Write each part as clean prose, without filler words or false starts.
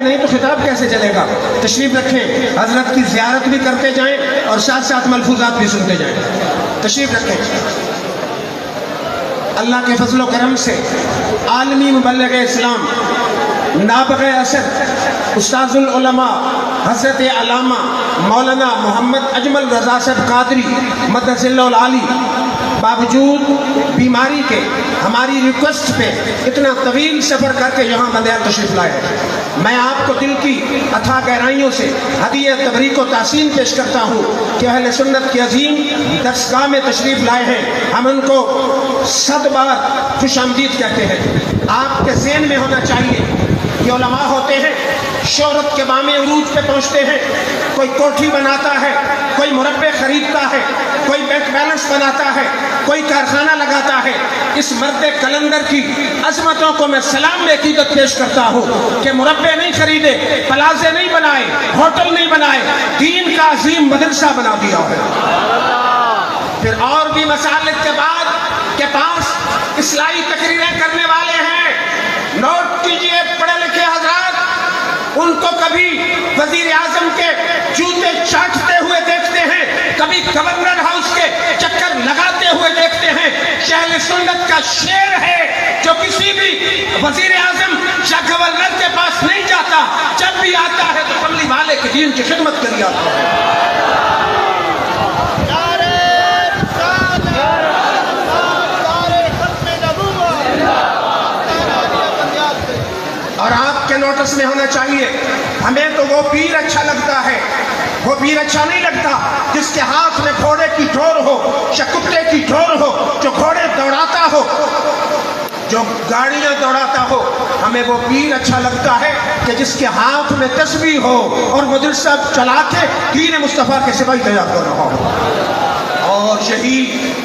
نہیں تو خطاب کیسے چلے گا؟ تشریف رکھیں، حضرت کی زیارت بھی کرتے جائیں اور ساتھ ساتھ ملفوظات بھی سنتے جائیں. تشریف رکھیں. اللہ کے فضل و کرم سے عالمی مبلغ اسلام نابغہ اثر استاذ العلماء حضرت علامہ مولانا محمد اجمل رضا صاحب قادری مدث اللہ العالی باوجود بیماری کے ہماری ریکویسٹ پہ اتنا طویل سفر کر کے یہاں بندیال تشریف لائے ہیں. میں آپ کو دل کی اتھا گہرائیوں سے ہدیہ تبریک و تحسین پیش کرتا ہوں کہ اہل سنت کی عظیم درسگاہ میں تشریف لائے ہیں. ہم ان کو 100 بار خوش آمدید کہتے ہیں. آپ کے ذہن میں ہونا چاہیے کہ علماء ہوتے ہیں، شہرت کے بام عروج پہ پہنچتے ہیں، کوئی کوٹھی بناتا ہے، کوئی مربع خریدتا ہے، کوئی بینک بیلنس بناتا ہے، کوئی کارخانہ لگاتا ہے. اس مرد کلندر کی عظمتوں کو میں سلام عقیدت پیش کرتا ہوں کہ مربع نہیں خریدے، پلازے نہیں بنائے، ہوٹل نہیں بنائے، دین کا عظیم مدرسہ بنا دیا ہے. پھر اور بھی مسالک کے بعد کے پاس اصلاحی تقریریں کرنے والے ہیں. نوٹ کیجئے پڑھے لکھے حضرات، ان کو کبھی وزیر اعظم کے جوتے چاٹتے ہوئے دیکھتے ہیں، کبھی گورنر ہاؤس کے چکر لگاتے ہوئے دیکھتے ہیں. اہل سنت کا شعر ہے جو کسی بھی وزیر اعظم یا گورنر کے پاس نہیں جاتا، جب بھی آتا ہے تو کملی والے کے دین کی خدمت کے لیے آتا ہے. اور آپ کے نوٹس میں ہونا چاہیے، ہمیں تو وہ پیر اچھا لگتا ہے، وہ پیر اچھا نہیں لگتا جس کے ہاتھ میں گھوڑے کی ڈور ہو یا کتے کی ڈور ہو، جو گھوڑے دوڑاتا ہو، جو گاڑیاں دوڑاتا ہو. ہمیں وہ پیر اچھا لگتا ہے کہ جس کے ہاتھ میں تسبیح ہو اور مدرسہ چلا کے دین مصطفیٰ کے سپاہی تیار کر رہا ہو. اور یہی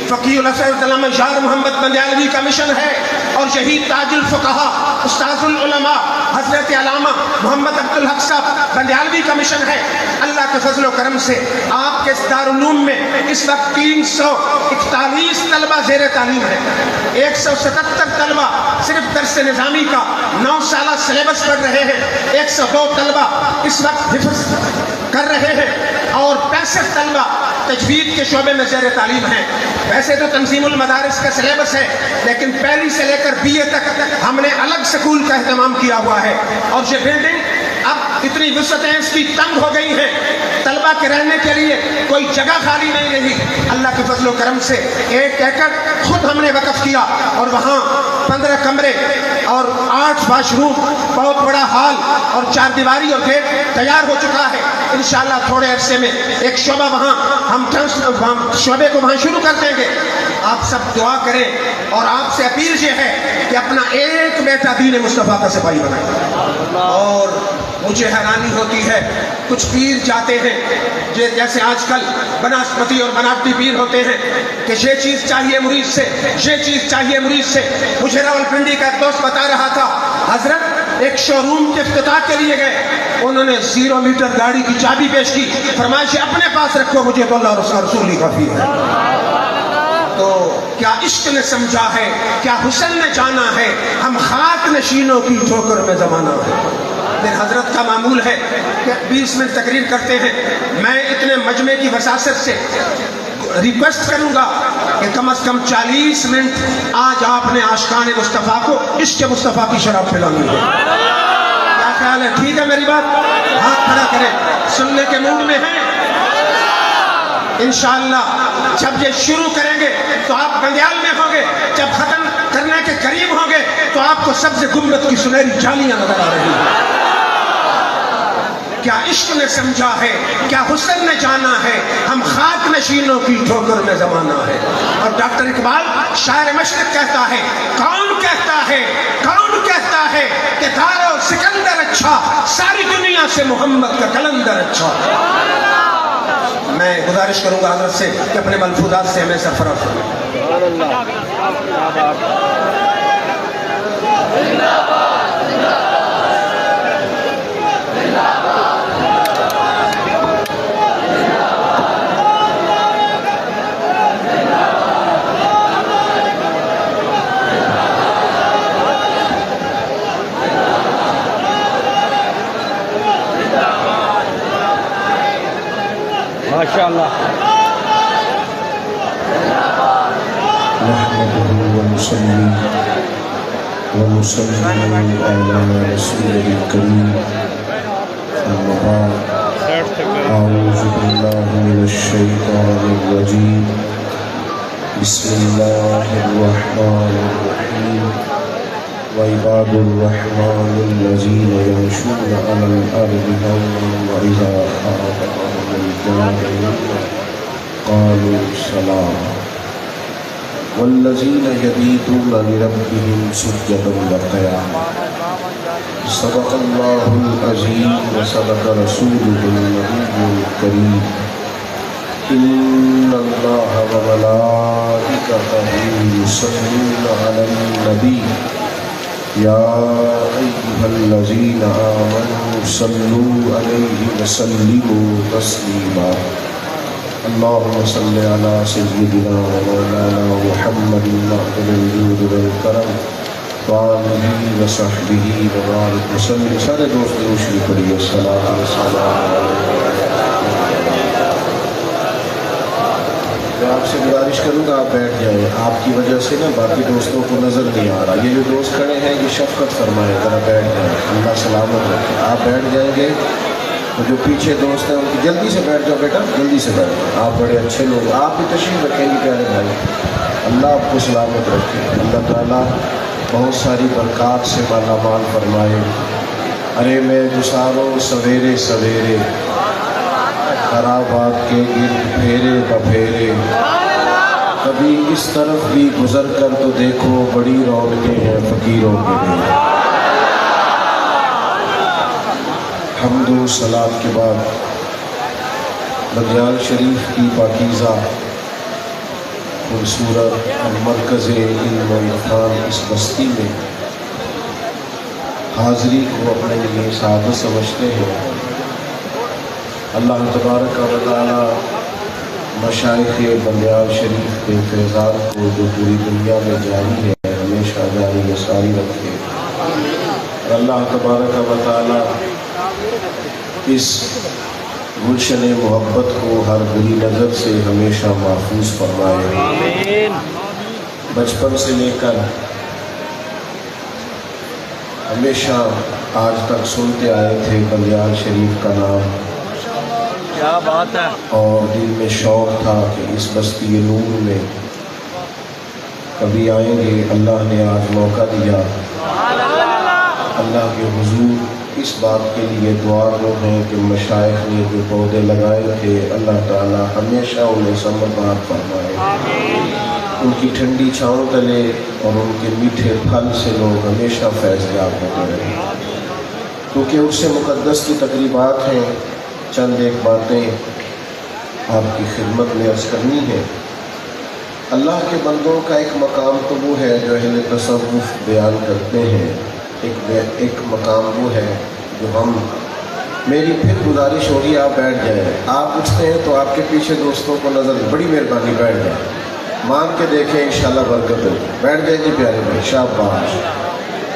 فقیہ الاسد علامہ یار محمد بندیالوی کا مشن ہے، اور یہی تاج الفقہا استاذ العلماء حضرت علامہ محمد عبدالحق صاحب بندیالوی کا مشن ہے. اللہ کے فضل و کرم سے آپ کے دارالعلوم میں اس وقت 341 طلبہ زیر تعلیم ہے. 177 طلبہ صرف درس نظامی کا 9 سالہ سلیبس پڑھ رہے ہیں. 102 طلبہ اس وقت حفظ کر رہے ہیں، اور 65 طلبہ تجوید کے شعبے میں زیر تعلیم ہیں. ویسے تو تنظیم المدارس کا سلیبس ہے، لیکن پہلی سے لے کر BA تک ہم نے الگ سکول کا اہتمام کیا ہوا ہے. اور یہ بلڈنگ اب اتنی وسعتیں اس کی تنگ ہو گئی ہیں، طلبہ کے رہنے کے لیے کوئی جگہ خالی نہیں رہی. اللہ کے فضل و کرم سے 1 ایکڑ خود ہم نے وقف کیا، اور وہاں 15 کمرے اور 8 واش روم، بہت بڑا ہال اور 4 دیواری اور گیٹ تیار ہو چکا ہے. انشاءاللہ تھوڑے عرصے میں ایک شعبہ وہاں ہم شعبے کو وہاں شروع کر دیں گے. آپ سب دعا کریں، اور آپ سے اپیل یہ ہے کہ اپنا ایک بیٹا دین مصطفیٰ کا سپاہی بنائیں. اور مجھے حیرانی ہوتی ہے، کچھ پیر جاتے ہیں جیسے آج کل بناسپتی اور بناوٹی پیر ہوتے ہیں کہ یہ چیز چاہیے مرید سے، یہ چیز چاہیے مرید سے. مجھے راولپنڈی کا ایک دوست بتا رہا تھا، حضرت ایک شو روم کے افتتاح کے لیے گئے، انہوں نے 0 میٹر گاڑی کی چابی پیش کی، فرمائش اپنے پاس رکھو، مجھے تو اللہ اور رسول ہی کافی ہے. تو کیا عشق نے سمجھا ہے، کیا حسن نے جانا ہے، ہم خاک نشینوں کی ٹھوکر میں زمانہ ہے. پھر حضرت کا معمول ہے کہ 20 منٹ تقریر کرتے ہیں. میں اتنے مجمع کی وساست سے ریکویسٹ کروں گا کہ کم از کم 40 منٹ آج آپ نے عاشقان مصطفیٰ کو عشق مصطفیٰ کی شراب پلانی ہے. کیا خیال ہے؟ ٹھیک ہے میری بات؟ ہاتھ کھڑا کریں. سننے کے موڈ میں ہیں؟ انشاءاللہ جب یہ شروع کریں گے تو آپ بندیال میں ہوں گے، جب ختم کرنے کے قریب ہوں گے تو آپ کو سبز گنبد کی سنہری جالیاں نظر آ رہی ہیں. کیا عشق نے سمجھا ہے، کیا حسن نے جانا ہے، ہم خاک نشینوں کی ٹھوکر میں زمانہ ہے. اور ڈاکٹر اقبال شاعر مشرق کہتا ہے، کون کہتا ہے کہ دارو سکندر اچھا، ساری دنیا سے محمد کا کلندر اچھا. میں گزارش کروں گا حضرت سے کہ اپنے ملفوظات سے ہمیں سرفراز کریں. ماشاءاللہ. نحمده ونصلي ونسلم على رسوله الكريم أما بعد أعوذ بالله من الشيطان الرجيم بسم الله الرحمن الرحيم وعباد الرحمن الذين يمشون على الأرض هونا وإذا خاطبهم الجاهلون قالوا سلاما والذين يبيتون لربهم سجدا وقياما. صدق الله العظيم وصدق رسوله النبي الكريم. إن الله وملائكته يصلون على النبي يا أيها الذين آمنوا صلوا عليه وسلموا تسليما. اللهم صل على سيدنا ومولانا محمد معدن الجود والكرم وآله وصحبه وبارك وسلم. سارے دوست روشنی پڑھیے الصلاۃ والسلام علیہ. میں آپ سے گزارش کروں گا آپ بیٹھ جائیں. آپ کی وجہ سے نا باقی دوستوں کو نظر نہیں آ رہا. یہ جو دوست کھڑے ہیں یہ شفقت فرمائے ذرا بیٹھ جائیں. اللہ سلامت رکھے. آپ بیٹھ جائیں گے تو جو پیچھے دوست ہیں ان کی جلدی سے بیٹھ جاؤ بیٹا, جلدی سے بیٹھ جاؤ. آپ بڑے اچھے لوگ, آپ بھی تشریف رکھیں گے پیارے بھائی. اللہ آپ کو سلامت رکھے. اللہ تعالیٰ بہت ساری برکات سے مالا مال فرمائے. ارے میں گزاروں سویرے سویرے خرابات کے گرد پھیرے بپھیرے, کبھی اس طرف بھی گزر کر تو دیکھو بڑی رونقیں ہیں فقیروں کے لیے. حمد و صلات کے بعد بندیال شریف کی پاکیزہ خوبصورت مرکز علم و عرفان اس بستی میں حاضری کو اپنے لیے سعادت سمجھتے ہیں. اللہ تبارک و تعالی مشائخ بندیال شریف کے فیضان کو جو پوری دنیا میں جاری ہے ہمیشہ جاری و ساری رکھے. اور اللہ تبارک و تعالی اس گلشن محبت کو ہر بری نظر سے ہمیشہ محفوظ فرمائے. بچپن سے لے کر ہمیشہ آج تک سنتے آئے تھے بندیال شریف کا نام, کیا بات ہے. اور دل میں شوق تھا کہ اس بستی نور میں کبھی آئیں گے. اللہ نے آج موقع دیا. اللہ کے حضور اس بات کے لیے دعا گو ہیں کہ مشائخ نے جو پودے لگائے تھے اللہ تعالیٰ ہمیشہ انہیں ثمربار فرمائے. ان کی ٹھنڈی چھاؤں تلے اور ان کے میٹھے پھل سے لوگ ہمیشہ فیض یاب ہوتے رہے. کیونکہ اس سے مقدس کی تقریبات ہیں, چند ایک باتیں آپ کی خدمت میں عرض کرنی ہے. اللہ کے بندوں کا ایک مقام تو وہ ہے جو اہل تصوف بیان کرتے ہیں, ایک مقام وہ ہے جو ہم, میری پھر گزارش ہوگی آپ بیٹھ جائیں. آپ اٹھتے ہیں تو آپ کے پیچھے دوستوں کو نظر, بڑی مہربانی بیٹھ جائیں, مان کے دیکھیں انشاءاللہ برکت ہوگی. بیٹھ جائیں جی پیارے بھائی, شاباش.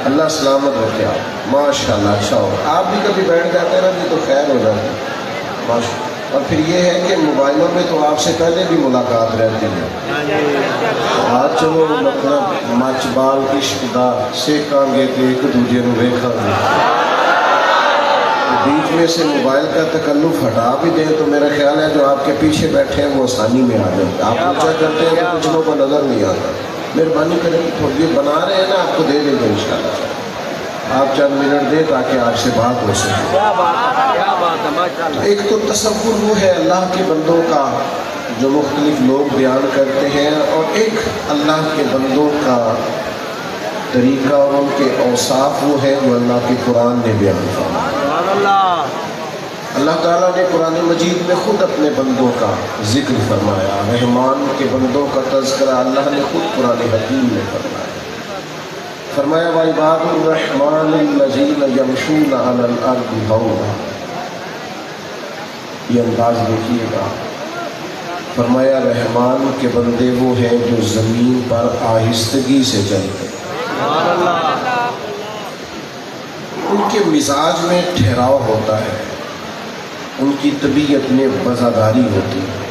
اللہ سلامت رکھے آپ. ماشاءاللہ اچھا ہو. آپ بھی کبھی بیٹھ جاتے ہیں نا جی تو خیر ہو جاتی. ماشاء. اور پھر یہ ہے کہ موبائلوں میں تو آپ سے پہلے بھی ملاقات رہتی ہے. آج چلو مطلب مچ بال عشق دا سیکھاں گے کہ ایک دوجے نو ویکھاں گے. بیچ میں سے موبائل کا تکلف ہٹا بھی دیں تو میرا خیال ہے جو آپ کے پیچھے بیٹھے ہیں وہ آسانی میں آ جائیں. آپ اونچا کرتے ہیں تو کچھ لوگوں کو نظر نہیں آتا. مہربانی کریں کہ تھوڑی یہ بنا رہے ہیں نا, آپ کو دے دیں گے انشاءاللہ. آپ چند منٹ دیں تاکہ آپ سے بات ہو سکے. ایک تو تصور وہ ہے اللہ کے بندوں کا جو مختلف لوگ بیان کرتے ہیں, اور ایک اللہ کے بندوں کا طریقہ اور ان کے اوصاف وہ ہے جو اللہ کے قرآن نے بیان فرمایا. اللہ تعالیٰ نے قرآن مجید میں خود اپنے بندوں کا ذکر فرمایا. رحمان کے بندوں کا تذکرہ اللہ نے خود قرآن حکیم میں فرمایا. فرمایا وَعِبَادُ الرَّحْمَنِ الَّذِينَ يَمْشُونَ عَلَى الْأَرْضِ هَوْنًا. یہ انداز دیکھیے گا. فرمایا رحمان کے بندے وہ ہیں جو زمین پر آہستگی سے چلتے ہیں. ان کے مزاج میں ٹھہراؤ ہوتا ہے. ان کی طبیعت میں وزاداری ہوتی ہے،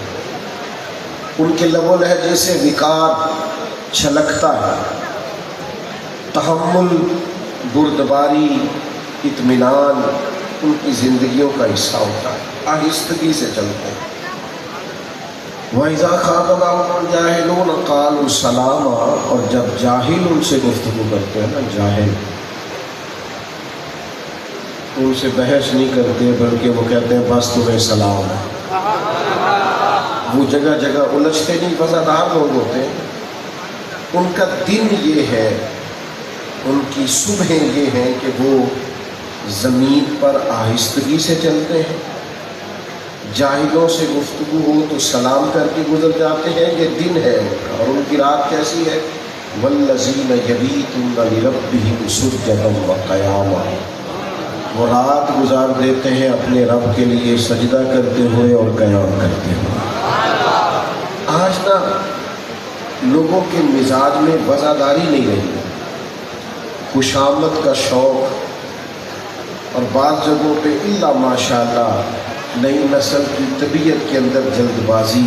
ان کے لب و لہجے سے وقار چھلکتا ہے، تحمل، بردباری، اطمینان ان کی زندگیوں کا حصہ ہوتا ہے، آہستگی سے چلتے ہیں۔ وَإِذَا خَاطَبَهُمُ الْجَاهِلُونَ قَالُوا سَلَامًا، اور جب جاہل ان سے گفتگو کرتے ہیں نا، جاہل ان سے بحث نہیں کرتے بلکہ وہ کہتے ہیں بس تمہیں سلام ہے۔ وہ جگہ جگہ الجھتے نہیں، وفادار لوگ ہوتے ہیں۔ ان کا دن یہ ہے، ان کی صبحیں یہ ہیں کہ وہ زمین پر آہستگی سے چلتے ہیں، جاہلوں سے گفتگو ہو تو سلام کر کے گزر جاتے ہیں، یہ دن ہے ان کا۔ اور ان کی رات کیسی ہے؟ وَالَّذِينَ يَبِيتُونَ لِرَبِّهِمْ سُجَّدًا وَقِيَامًا، وہ رات گزار دیتے ہیں اپنے رب کے لیے سجدہ کرتے ہوئے اور قیام کرتے ہوئے۔ آج نا لوگوں کے مزاج میں وزاداری نہیں رہی، خوشامد کا شوق، اور بعض جگہوں پہ الا ماشاءاللہ نئی نسل کی طبیعت کے اندر جلد بازی،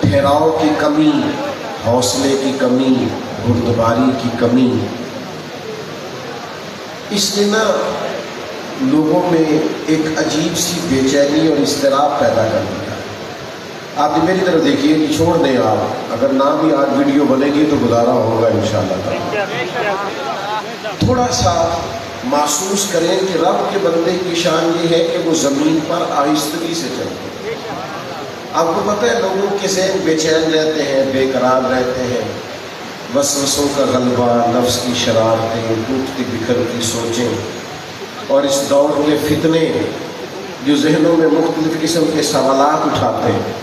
ٹھہراؤ کی کمی، حوصلے کی کمی، بردباری کی کمی، اس نے نا لوگوں میں ایک عجیب سی بے چینی اور اضطراب پیدا کر دیا۔ آپ میری طرف دیکھیے کہ چھوڑ دیں، آپ اگر نہ بھی آج ویڈیو بنے گی تو گزارا ہوگا انشاءاللہ۔ تھوڑا سا محسوس کریں کہ رب کے بندے کی شان یہ ہے کہ وہ زمین پر آہستگی سے چلتے ہیں۔ آپ کو پتہ ہے لوگوں کے ذہن بے چین رہتے ہیں، بے قرار رہتے ہیں، وسوسوں کا غلبہ، نفس کی شرارتیں، ٹوٹتی بکھرتی سوچیں، اور اس دور کے فتنے جو ذہنوں میں مختلف قسم کے سوالات اٹھاتے ہیں۔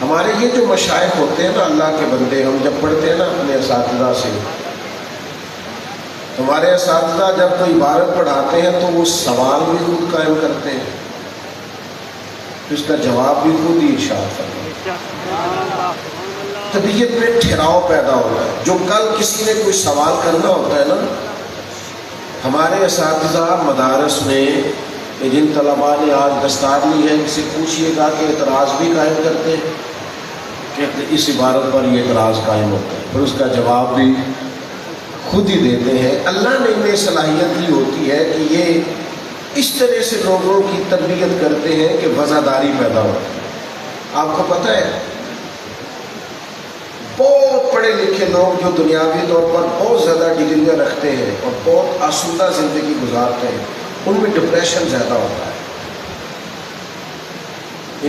ہمارے یہ جو مشائخ ہوتے ہیں نا، اللہ کے بندے، ہم جب پڑھتے ہیں نا اپنے اساتذہ سے، ہمارے اساتذہ جب کوئی عبارت پڑھاتے ہیں تو وہ سوال بھی خود قائم کرتے ہیں، اس کا جواب بھی خود ہی ارشاد کرتے ہیں۔ طبیعت میں ٹھہراؤ پیدا ہوتا ہے۔ جو کل کسی نے کوئی سوال کرنا ہوتا ہے نا، ہمارے اساتذہ مدارس میں جن طلباء نے آج دستار لی ہے، ان سے پوچھئے گا کہ اعتراض بھی قائم کرتے ہیں کہ اس عبارت پر یہ اعتراض قائم ہوتا ہے، پھر اس کا جواب بھی خود ہی دیتے ہیں۔ اللہ نے انہیں صلاحیت دی ہوتی ہے کہ یہ اس طرح سے لوگوں کی تربیت کرتے ہیں کہ وزاداری پیدا ہوتی ہے۔ آپ کو پتہ ہے بہت پڑھے لکھے لوگ جو دنیاوی طور پر بہت زیادہ ڈگریاں رکھتے ہیں اور بہت آسودہ زندگی گزارتے ہیں، ان میں ڈپریشن زیادہ ہوتا ہے،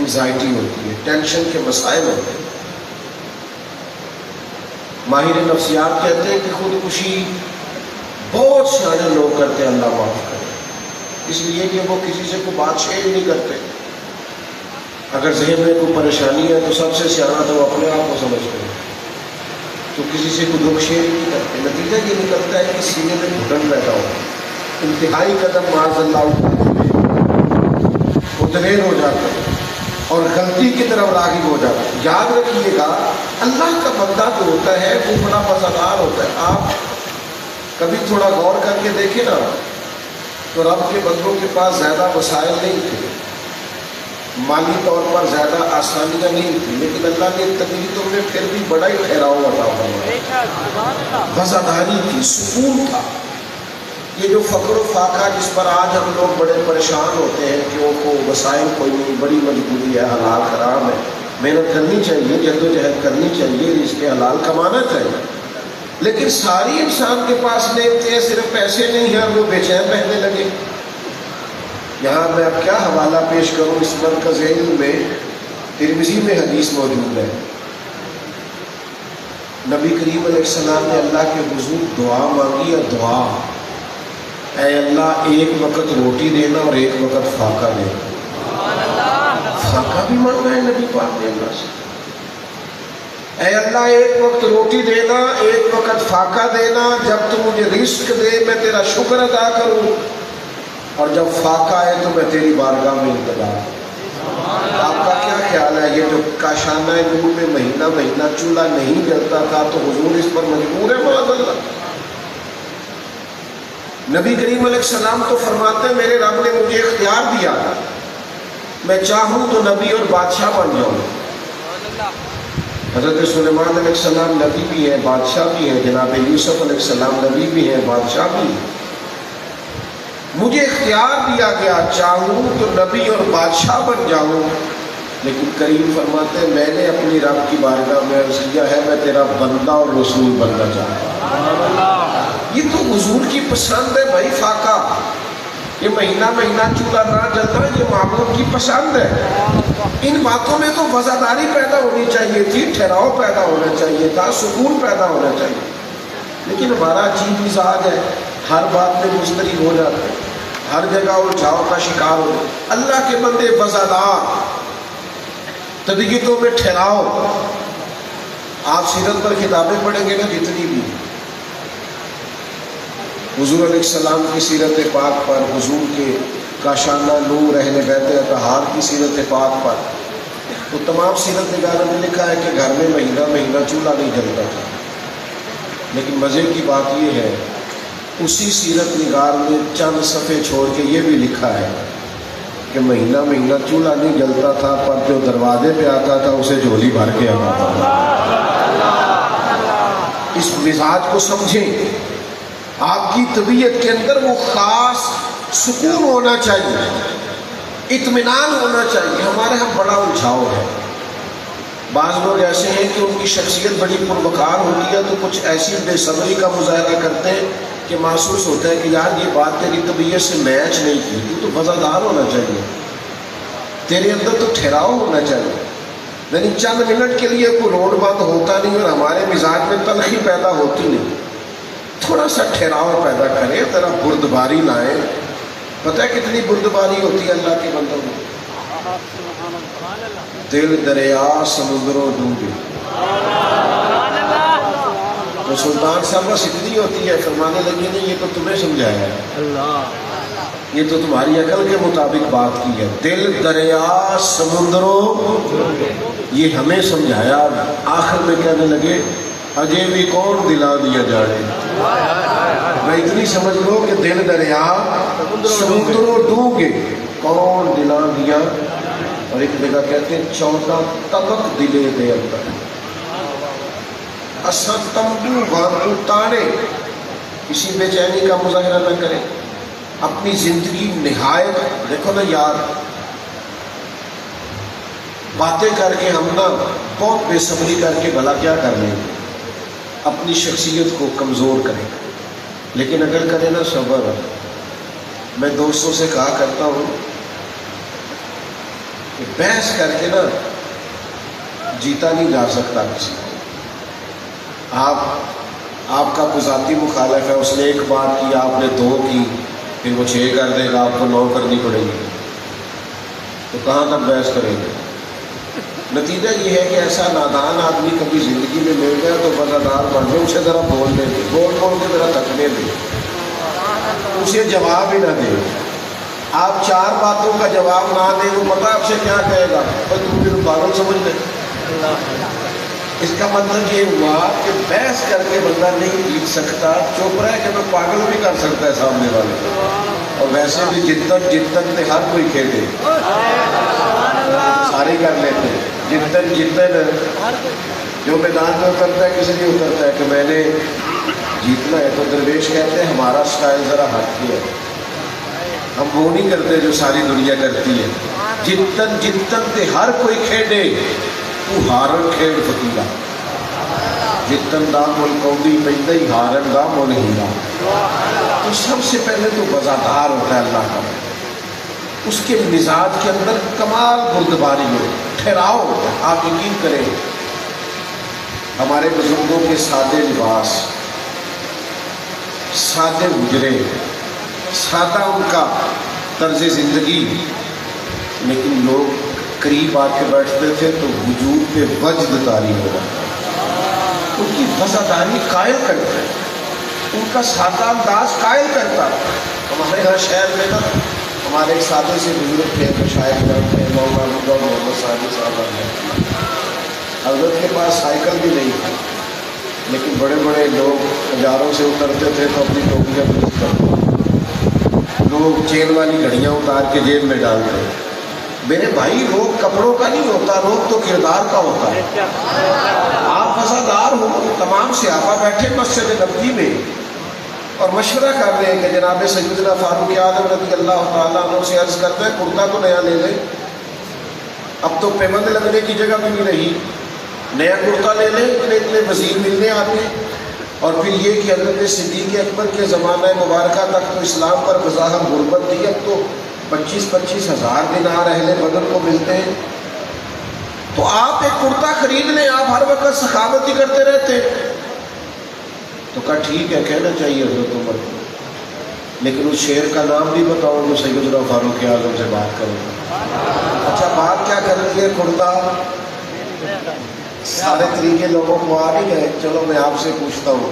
انزائٹی ہوتی ہے، ٹینشن کے مسائل ہوتے ہیں۔ ماہر نفسیات کہتے ہیں کہ خودکشی بہت سارے لوگ کرتے ہیں، اللہ معاف کرے، اس لیے کہ وہ کسی سے کوئی بات شیئر نہیں کرتے۔ اگر ذہن میں کوئی پریشانی ہے تو سب سے سیاح تو وہ اپنے آپ کو سمجھتے ہیں، تو کسی سے کوئی دکھ شیئر نہیں کرتے۔ نتیجہ یہ نکلتا ہے کہ سینے میں گھٹن پیدا ہو، انتہائی قدم معاذ اللہ متنیر ہو جاتا ہے اور غلطی کی طرف راغب ہو جاتا ہے۔ یاد رکھیے گا، اللہ کا بندہ جو ہوتا ہے وہ بڑا وفادار ہوتا ہے۔ آپ کبھی تھوڑا غور کر کے دیکھیں نا، تو رب کے بندوں کے پاس زیادہ وسائل نہیں تھے، مالی طور پر زیادہ آسانیاں نہیں تھی، لیکن اللہ نے تقریروں میں پھر بھی بڑا ہی ٹھہراؤ عطا فرمایا، وفاداری تھی، سکون تھا۔ یہ جو فقر و فاقہ جس پر آج ہم لوگ بڑے پریشان ہوتے ہیں کہ وہ کو وسائل کوئی نہیں، بڑی مجبوری ہے، حلال حرام ہے، محنت کرنی چاہیے، جد و جہد کرنی چاہیے، رزق حلال کمانا چاہیے، لیکن ساری انسان کے پاس نعمتیں ہیں، صرف پیسے نہیں ہیں، وہ بے چین رہنے لگے۔ یہاں میں اب کیا حوالہ پیش کروں، اس مرکز علم میں ترمذی میں حدیث موجود ہے، نبی کریم علیہ السلام نے اللہ کے حضور دعا مانگی، اور دعا، اے اللہ ایک وقت روٹی دینا اور ایک وقت فاقہ دینا۔ فاقہ بھی مانگا ہے نبی پاک نے اللہ سے، اے اللہ ایک وقت روٹی دینا، ایک وقت فاقہ دینا، جب تو مجھے رزق دے میں تیرا شکر ادا کروں، اور جب فاقہ آئے تو میں تیری بارگاہ میں انتظار کروں۔ آپ کا کیا خیال ہے، یہ جو کاشانہ نور میں مہینہ مہینہ چولہا نہیں جلتا تھا تو حضور اس پر مجبور ہے معاذ اللہ؟ نبی کریم علیہ السلام تو فرماتے ہیں میرے رب نے مجھے اختیار دیا، میں چاہوں تو نبی اور بادشاہ بن جاؤں۔ حضرت سلیمان علیہ السلام نبی بھی ہیں، بادشاہ بھی ہیں، جناب یوسف علیہ السلام نبی بھی ہیں، بادشاہ بھی ہیں۔ مجھے اختیار دیا گیا، چاہوں تو نبی اور بادشاہ بن جاؤں، لیکن کریم فرماتے ہیں میں نے اپنی رب کی بارگاہ میں عرض کیا ہے میں تیرا بندہ اور رسول بننا چاہتا ہوں۔ یہ تو حضور کی پسند ہے بھائی، فاقہ یہ مہینہ مہینہ چولہا نہ جلتا، یہ محبوب کی پسند ہے۔ ان باتوں میں تو وفاداری پیدا ہونی چاہیے تھی، ٹھہراؤ پیدا ہونا چاہیے تھا، سکون پیدا ہونا چاہیے، لیکن ہمارا عجیب مزاج ہے، ہر بات میں مضطرب ہو جاتے ہیں، ہر جگہ الجھاؤ کا شکار ہو۔ اللہ کے بندے وفادار، طبیعتوں میں ٹھہراؤ۔ آپ سیرت پر کتابیں پڑھیں گے نا جتنی بھی، حضور علیہ السلام کی سیرت پاک پر، حضور کے کاشانہ نور اہل بیت اطہار کی سیرت پاک پر، تو تمام سیرت نگاروں نے لکھا ہے کہ گھر میں مہینہ مہینہ چولہا نہیں جلتا تھا، لیکن مزے کی بات یہ ہے اسی سیرت نگار میں چند صفحے چھوڑ کے یہ بھی لکھا ہے کہ مہینہ مہینہ چولہا نہیں جلتا تھا، پر جو دروازے پہ آتا تھا اسے جھولی بھر کے آتا تھا۔ اس مزاج کو سمجھیں، آپ کی طبیعت کے اندر وہ خاص سکون ہونا چاہیے، اطمینان ہونا چاہیے۔ ہمارے ہاں بڑا الجھاؤ ہے، بعض لوگ ایسے ہیں کہ ان کی شخصیت بڑی پروکار ہوتی ہے تو کچھ ایسی بے صبری کا مظاہرہ کرتے ہیں کہ محسوس ہوتا ہے کہ یار یہ بات تیری طبیعت سے میچ نہیں کی، تو وفادار ہونا چاہیے، تیرے اندر تو ٹھہراؤ ہونا چاہیے، یعنی چند منٹ کے لیے کوئی روڈ بند ہوتا نہیں اور ہمارے مزاج میں تلخی پیدا ہوتی نہیں۔ تھوڑا سا ٹھہراؤ پیدا کریں، ذرا بردباری لائیں۔ پتہ ہے کتنی بردباری ہوتی ہے اللہ کے بندوں میں؟ دل دریا سمندروں ڈوبے، تو سلطان صاحب بس اتنی ہوتی ہے، فرمانے لگے نہیں یہ تو تمہیں سمجھایا ہے، یہ تو تمہاری عقل کے مطابق بات کی ہے۔ دل دریا سمندروں یہ ہمیں سمجھایا، آخر میں کہنے لگے اجے بھی کون دلا دیا جاڑے۔ میں اتنی سمجھ لو کہ دل دریا سمندروں ڈوبے کون دلا دیا، اور ایک جگہ کہتے ہیں 14 طبق دلے دے اندر اساں تمبو وانگو تاڑے، کسی بے چینی کا مظاہرہ نہ کرے، اپنی زندگی نہایت دیکھو نا یار، باتیں کر کے ہم نا بہت بے صبری کر کے بھلا کیا کر لیں گے، اپنی شخصیت کو کمزور کریں، لیکن اگر کریں نا صبر۔ میں دوستوں سے کہا کرتا ہوں کہ بحث کر کے نا جیتا نہیں جا سکتا کسی کو۔ آپ کا کوئی ذاتی مخالف ہے، اس نے ایک بات کی، آپ نے 2 کی، پھر وہ 6 کر دے گا، آپ کو 9 کرنی پڑے گی، تو کہاں تک بحث کریں گے؟ نتیجہ یہ ہے کہ ایسا نادان آدمی کبھی زندگی میں مل گیا تو وفادار بن جائے، اسے ذرا بولنے دے، بول کے ذرا تکنے دے، اسے جواب ہی نہ دے۔ آپ 4 باتوں کا جواب نہ دیں، وہ پتہ آپ سے کیا کہے گا، بھائی تم میرے پاگل سمجھ لے۔ اس کا مطلب یہ ہوا کہ بحث کر کے بندہ نہیں جیت سکتا، چپ رہے کہ میں پاگل بھی کر سکتا ہے سامنے والے، اور ویسے بھی جتن تے ہر کوئی کھیلے، سارے کر لیتے ہیں، جتن جو میدان میں اترتا ہے کسی نہیں اترتا ہے کہ میں نے جیتنا ہے، تو درویش کہتے ہیں ہمارا سٹائل ذرا ہٹ کے ہے، ہم وہ نہیں کرتے جو ساری دنیا کرتی ہے۔ جتن تے ہر کوئی کھیلے، تو ہارن کھیڑ فقیرہ، جتن دا مل قومی پیدا ہی ہارن دا مل ہیرا۔ تو سب سے پہلے تو وفادار ہوتا ہے اللہ کا، اس کے مزاج کے اندر کمال بردباری ہو، ٹھہراؤ ہوتا ہے۔ آپ یقین کریں ہمارے بزرگوں کے سادے لباس، سادے گزرے، سادہ ان کا طرز زندگی، لیکن لوگ قریب آ کے بیٹھتے تھے تو وجود پہ وجد طاری ہو جاتا، ان کی وفاداری قائل کرتا ہے، ان کا سادہ انداز قائل کرتا۔ ہمارے یہاں شہر میں نا ہمارے ایک سادے سے بزرگ تھے، شاعر تھے، مولانا محمد سعدی صاحب ہیں، حضرت کے پاس سائیکل بھی نہیں تھی، لیکن بڑے بڑے لوگ ہزاروں سے اترتے تھے تو اپنی ٹوپیاں درست کرتے، لوگ چین والی گھڑیاں اتار کے جیب میں ڈالتے ہیں. میرے بھائی روگ کپڑوں کا نہیں ہوتا، روگ تو کردار کا ہوتا ہے. آپ وفادار ہو. تمام صحابہ بیٹھے مسجد نبوی میں اور مشورہ کر رہے ہیں کہ جناب سیدنا فاروق اعظم رضی اللہ تعالیٰ عنہ سے عرض کرتے ہیں کرتا تو نیا لے لیں، اب تو پیمند لگنے کی جگہ بھی نہیں رہی، نیا کرتا لے لیں. اتنے وزیر ملنے آتے ہیں. اور پھر یہ کہ حضرت صدیق اکبر کے زمانہ مبارکہ تک تو اسلام پر بظاہر غربت تھی، اب تو 25-25 ہزار دینار اہل بدر کو ملتے ہیں. تو آپ ایک کرتا خرید لیں، آپ ہر وقت سخاوت ہی کرتے رہتے. تو کہا ٹھیک ہے، کہنا چاہیے حضرت عمر کو، لیکن اس شعر کا نام بھی بتاؤ جو سیدنا فاروق اعظم سے بات کروں گا. اچھا بات کیا کر رہی ہے؟ کرتا. سارے طریقے لوگوں کو آ نہیں گئے. چلو میں آپ سے پوچھتا ہوں،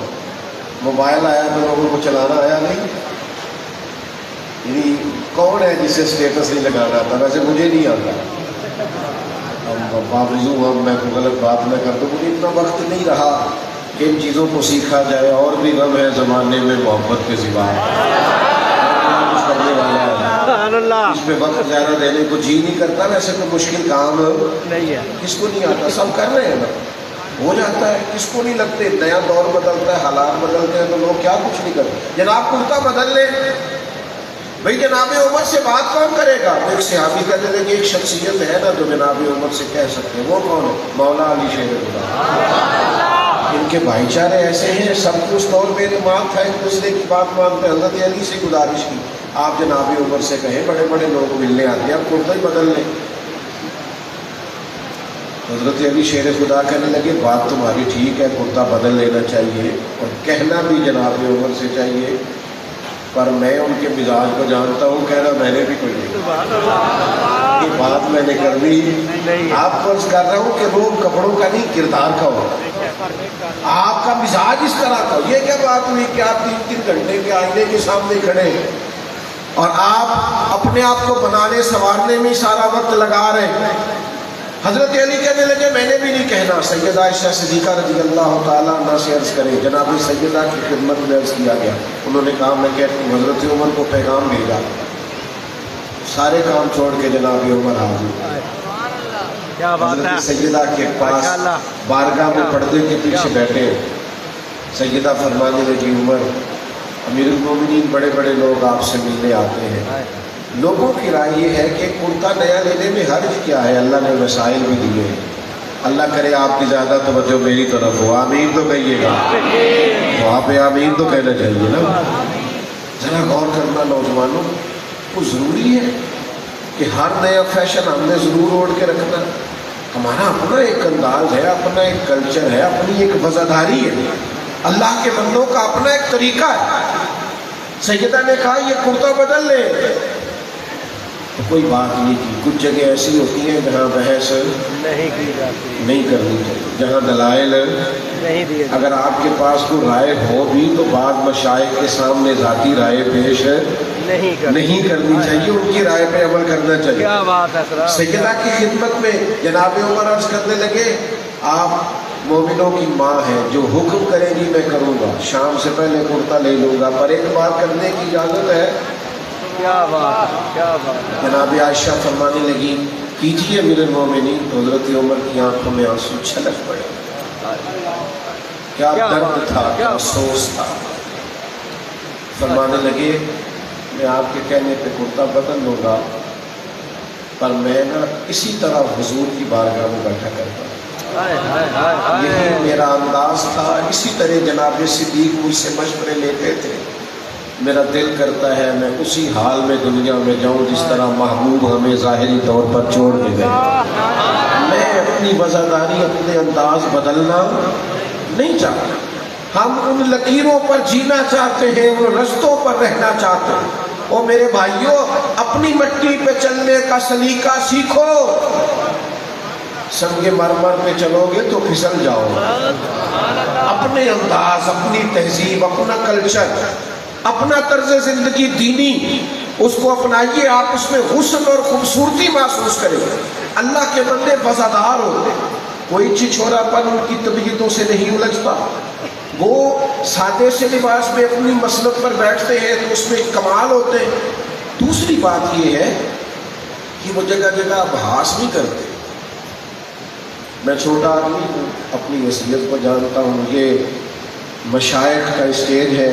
موبائل آیا تو لوگوں کو چلانا آیا نہیں؟ یعنی کون ہے جسے اسٹیٹس نہیں لگانا آتا؟ ویسے مجھے نہیں آتا. باوجود اب میں کوئی غلط بات نہ کر دوں، مجھے اتنا وقت نہیں رہا کہ ان چیزوں کو سیکھا جائے. اور بھی غم ہے زمانے میں محبت کے سوا، کچھ کرنے والا ہے اس پہ وقت زیادہ دینے کو جی نہیں کرتا. ویسے تو مشکل کام نہیں ہے، کس کو نہیں آتا؟ سب کر رہے ہیں نا، ہو جاتا ہے. کس کو نہیں لگتے؟ نیا دور بدلتا ہے، حالات بدلتے ہیں تو لوگ کیا کچھ نہیں کرتے. جناب کرتا بدل لیں بھائی. جناب عمر سے بات کون کرے گا؟ ایک صحابی کہتے تھے کہ ایک شخصیت ہے نا جو جناب عمر سے کہہ سکتے ہیں. وہ کون ہے؟ مولا علی شیر خدا. ان کے بھائی چارے ایسے ہیں، سب کو اس دور میں اعتماد تھا، ایک دوسرے کی بات مانتے. حضرت علی سے گزارش کی آپ جناب عمر سے کہیں، بڑے بڑے لوگ ملنے آتے ہیں، آپ کرتا ہی بدل لیں. حضرت علی شیر خدا کہنے لگے بات تمہاری ٹھیک ہے، کرتا بدل لینا چاہیے اور کہنا بھی جناب عمر سے چاہیے، پر میں ان کے مزاج کو جانتا ہوں، کہنا میں نے بھی کوئی نہیں. یہ بات میں نے کر دی. آپ کو عرض کر رہا ہوں کہ روگ کپڑوں کا نہیں، کردار کا ہوتا ہے. آپ کا مزاج اس طرح کا. یہ کیا بات ہوئی کہ آپ 3 گھنٹے کے آئینے کے سامنے کھڑے ہیں اور آپ اپنے آپ کو بنانے سنوارنے میں سارا وقت لگا رہے ہیں. حضرت علی کہنے لگے میں نے بھی نہیں کہنا. سیدہ عائشہ صدیقہ رضی اللہ تعالیٰ عنہ سے عرض کریں، جناب سیدہ کی خدمت میں عرض کیا گیا. انہوں نے کہا میں کہتی ہوں حضرت عمر کو پیغام بھیجا. سارے کام چھوڑ کے جناب عمر حاضر. حضرت سیدہ کے پاس بارگاہ میں پردے کے پیچھے بیٹھے. سیدہ فرمانے لگی عمر امیر المومنین بڑے بڑے لوگ آپ سے ملنے آتے ہیں. لوگوں کی رائے یہ ہے کہ کرتا نیا لینے میں حرج کیا ہے؟ اللہ نے وسائل بھی دیے ہیں. اللہ کرے آپ کی زیادہ توجہ میری طرف ہو. آمین تو کہیے گا. تو آپ آمین تو کہنا چاہیے نا. ذرا غور کرنا نوجوانوں، وہ ضروری ہے کہ ہر نیا فیشن ہم نے ضرور اوڑھ کے رکھنا. ہمارا اپنا ایک انداز ہے، اپنا ایک کلچر ہے، اپنی ایک وفاداری ہے. اللہ کے بندوں کا اپنا ایک طریقہ ہے. سیدہ نے کہا یہ کرتا بدل لے تو کوئی بات نہیں کی. کچھ جگہ ایسی ہوتی ہیں جہاں بحث نہیں کی جاتی، نہیں کرنی چاہیے، جہاں دلائل نہیں دیے. اگر آپ کے پاس کوئی رائے ہو بھی تو بعض مشائخ کے سامنے ذاتی رائے پیش نہیں کرنی چاہیے، ان کی رائے پہ عمل کرنا چاہیے. کیا بات ہے. سیدہ کی خدمت میں جناب عمر عرض کرنے لگے آپ مومنوں کی ماں ہے، جو حکم کرے گی میں کروں گا. شام سے پہلے کرتا لے لوں گا، پر ایک بات کرنے کی اجازت ہے. کیا بات ہے، کیا بات ہے. جناب عائشہ فرمانے لگی کیجیے امیر المومنین. تو حضرت عمر کی آنکھوں میں آنسو چھلک پڑے. کیا درد تھا، کیا افسوس تھا. فرمانے لگے میں آپ کے کہنے پہ کرتا بدل لوں گا، پر میں نا اسی طرح حضور کی بارگاہ میں بیٹھا کرتا ہوں. یہی میرا انداز تھا. اسی طرح جناب صدیق مجھ سے مشورے لیتے تھے. میرا دل کرتا ہے میں اسی حال میں دنیا میں جاؤں جس طرح محبوب ہمیں ظاہری طور پر چھوڑ کے گئے. میں اپنی وفاداری، اپنے انداز بدلنا نہیں چاہتا. ہم ان لکیروں پر جینا چاہتے ہیں، ان رستوں پر رہنا چاہتے ہیں. او میرے بھائیوں، اپنی مٹی پہ چلنے کا سلیقہ سیکھو. سنگ مرمر پہ چلو گے تو پھسل جاؤ. اپنے انداز، اپنی تہذیب، اپنا کلچر، اپنا طرز زندگی دینی، اس کو اپنائیے. آپ اس میں حسن اور خوبصورتی محسوس کریں. اللہ کے بندے وفادار ہوتے، کوئی چھچھورا پن ان کی طبیعتوں سے نہیں الجھتا. وہ سادے سے لباس میں اپنی مسلک پر بیٹھتے ہیں تو اس میں کمال ہوتے ہیں. دوسری بات یہ ہے کہ وہ جگہ جگہ ابحاث نہیں کرتے. میں چھوٹا آدمی ہوں, اپنی حیثیت کو جانتا ہوں. یہ مشائخ کا اسٹیج ہے,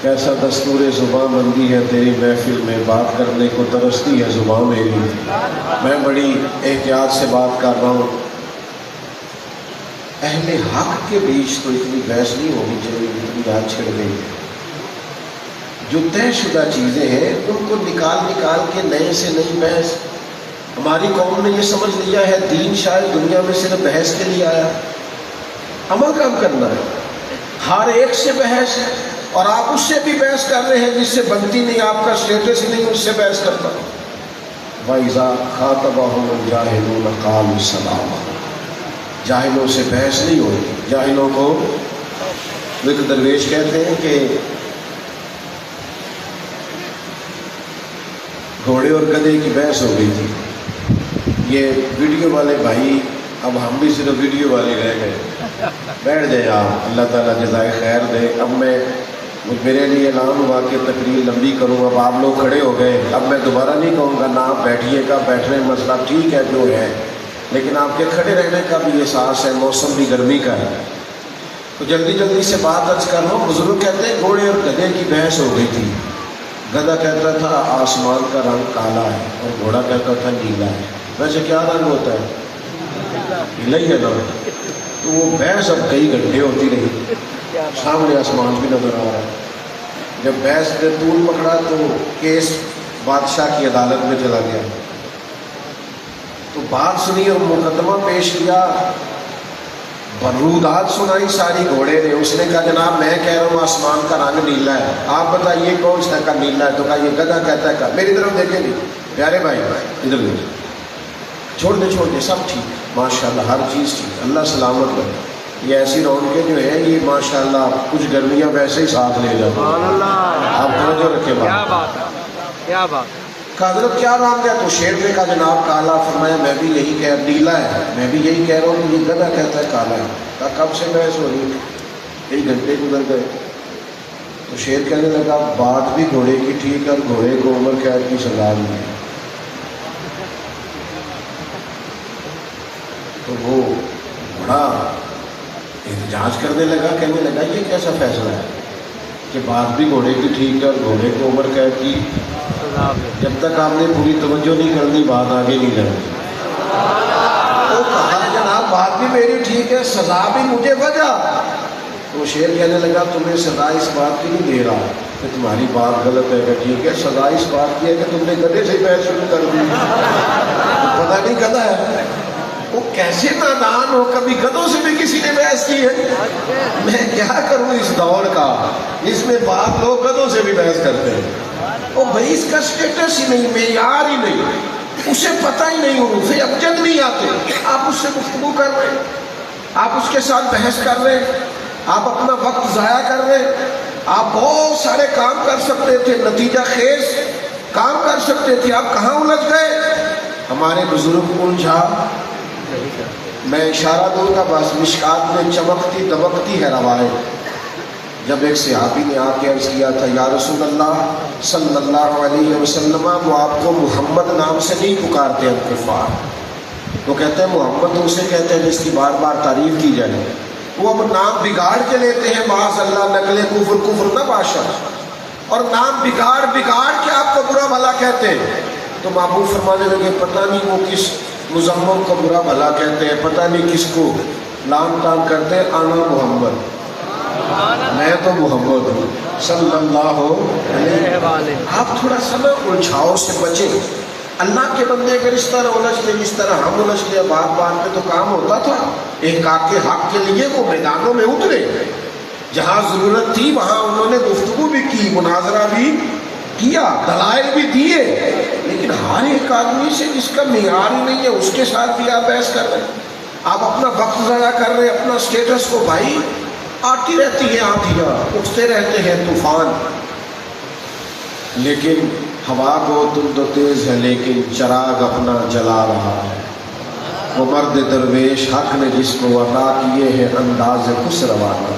کیسا دستور زبان بندی ہے تیری محفل میں, بات کرنے کو ترستی ہے زبان میری. میں بڑی احتیاط سے بات کر رہا ہوں. اہل حق کے بیچ تو اتنی بحث نہیں ہونی چاہیے جتنی یاد چھڑ گئی. جو طے شدہ چیزیں ہیں ان کو نکال کے نئے سے نئی بحث. ہماری قوم نے یہ سمجھ لیا ہے دین شاید دنیا میں صرف بحث کے لیے آیا, عمل کام کرنا ہے. ہر ایک سے بحث, اور آپ اس سے بھی بحث کر رہے ہیں جس سے بنتی نہیں, آپ کا اسٹیٹس ہی نہیں اس سے بحث کرتا. وَإِذَا خَاطَبَهُمُ الْجَاهِلُونَ قَالُوا سَلَامًا. جاہلوں سے بحث نہیں ہوتی. جاہلوں کو ایک درویش کہتے ہیں کہ گھوڑے اور گدھے کی بحث ہو گئی تھی. یہ ویڈیو والے بھائی, اب ہم بھی صرف ویڈیو والے رہ گئے. بیٹھ جائے آپ, اللہ تعالیٰ جزائے خیر دے. اب میرے لیے اعلان ہوا کہ تقریر لمبی کروں. اب آپ لوگ کھڑے ہو گئے, اب میں دوبارہ نہیں کہوں گا نا آپ بیٹھیے گا. بیٹھنے مسئلہ ٹھیک ہے جو ہے, لیکن آپ کے کھڑے رہنے کا بھی احساس ہے. موسم بھی گرمی کا ہے, تو جلدی جلدی سے بات عرض کر رہا ہوں. بزرگ کہتے ہیں گھوڑے اور گدھے کی بحث ہو گئی تھی. گدھا کہتا تھا آسمان کا رنگ کالا ہے, اور گھوڑا کہتا تھا نیلا ہے. ویسے کیا رنگ ہوتا ہے؟ نیلا ہی ہے نا. تو وہ بحث اب کئی گھنٹے ہوتی رہی. سامنے آسمان بھی نظر آ رہا ہے. جب بحث نے طول پکڑا تو کیس بادشاہ کی عدالت میں چلا گیا. تو بات سنی اور مقدمہ پیش کیا, برودات سنائی ساری گھوڑے نے. اس نے کہا جناب میں کہہ رہا ہوں آسمان کا رنگ نیلا ہے, آپ بتائیے کون سا کا نیلا ہے؟ تو کہا یہ گدھا کہتا ہے. کہا میری طرف دیکھیں گے پیارے بھائی, ادھر دیکھیں. چھوڑ دے سب ٹھیک, ماشاءاللہ ہر چیز ٹھیک, اللہ سلامت کرے. یہ ایسی رونقیں جو ہیں یہ ماشاءاللہ کچھ گرمیاں ویسے ہی ساتھ لے جاتی ہیں. آپ توجہ رکھیں. کیا بات. کہا حضرت کیا رنگ ہے؟ تو شیر نے کہا جناب کالا. فرمایا میں بھی یہی کہہ, نیلا ہے, میں بھی یہی کہہ رہا ہوں کہ یہ گدھا کہتا ہے کالا ہے. کہا کب سے بحث ہو رہی؟ کئی گھنٹے گزر گئے. تو شیر کہنے لگا بات بھی گھوڑے کی ٹھیک ہے, اور گھوڑے کو عمر قید کی سزا دی ہے. تو وہ بڑا احتجاج کرنے لگا, کہنے لگا یہ کیسا فیصلہ ہے کہ بات بھی گھوڑے کی ٹھیک ہے اور گھوڑے کو عمر قید کی. جب تک آپ نے پوری توجہ نہیں کرنی بات آگے نہیں جانی. وہ کہا جناب بات بھی میری ٹھیک ہے, سزا بھی مجھے وجہ. تو شیر کہنے لگا تمہیں سزا اس بات کی نہیں دے رہا کہ تمہاری بات غلط ہے. کہ ٹھیک ہے, سزا اس بات کی ہے کہ تم نے گدھے سے بحث شروع کر دی. پتہ نہیں گدھا ہے وہ کیسے نادان ہو, کبھی گدھوں سے بھی کسی نے بحث کی ہے. میں کیا کروں اس دور کا جس میں بعض لوگ گدھوں سے بھی بحث کرتے ہیں. وہ بھائی اس کا اسٹیٹس ہی نہیں, معیار ہی نہیں, اسے پتہ ہی نہیں, اسے ابجد نہیں آتے. آپ اس سے گفتگو کر رہے ہیں, آپ اس کے ساتھ بحث کر رہے ہیں, آپ اپنا وقت ضائع کر رہے ہیں. آپ بہت سارے کام کر سکتے تھے, نتیجہ خیز کام کر سکتے تھے, آپ کہاں الجھ گئے؟ ہمارے بزرگ الجھا. میں اشارہ دوں گا بس. مشکات میں چمکتی دمکتی ہے روایت. جب ایک صحابی نے آ کے عرض کیا تھا یا رسول اللہ صلی اللہ علیہ وسلم, وہ آپ کو محمد نام سے نہیں پکارتے ہیں کفار. وہ کہتے ہیں محمد تو اسے کہتے ہیں جس کی بار بار تعریف کی جائے. وہ اب نام بگاڑ کے لیتے ہیں, معاذ اللہ, نقل کفر نہ باشا, اور نام بگاڑ کے آپ کو برا بھلا کہتے ہیں. تو محبوب فرمانے لگے پتہ نہیں وہ کس مزمم کو برا بھلا کہتے ہیں, پتہ نہیں کس کو لام تام کرتے ہیں. آنا محمد, میں تو محمد ہوں صلی اللہ علیہ وسلم. آپ تھوڑا سا الجھاؤ سے بچیں. اللہ کے بندے اگر اس طرح الجھ لے جس طرح ہم الجھ لے, بات پہ تو کام ہوتا تھا. احقاق کے حق کے لیے وہ میدانوں میں اترے, جہاں ضرورت تھی وہاں انہوں نے گفتگو بھی کی, مناظرہ بھی کیا, دلائل بھی دیے. لیکن ہر ایک آدمی سے جس کا معیار ہی نہیں ہے اس کے ساتھ بھی آپ بحث کر رہے ہیں. آپ اپنا وقت ضائع کر رہے ہیں, اپنا اسٹیٹس کو. بھائی آتی رہتی ہیں آندھیاں, اٹھتے رہتے ہیں طوفان, لیکن ہوا بہت تند و تیز ہے, لیکن چراغ اپنا جلا رہا ہے. وہ مرد درویش حق نے جس کو عطا کیے ہیں انداز خوش روانہ.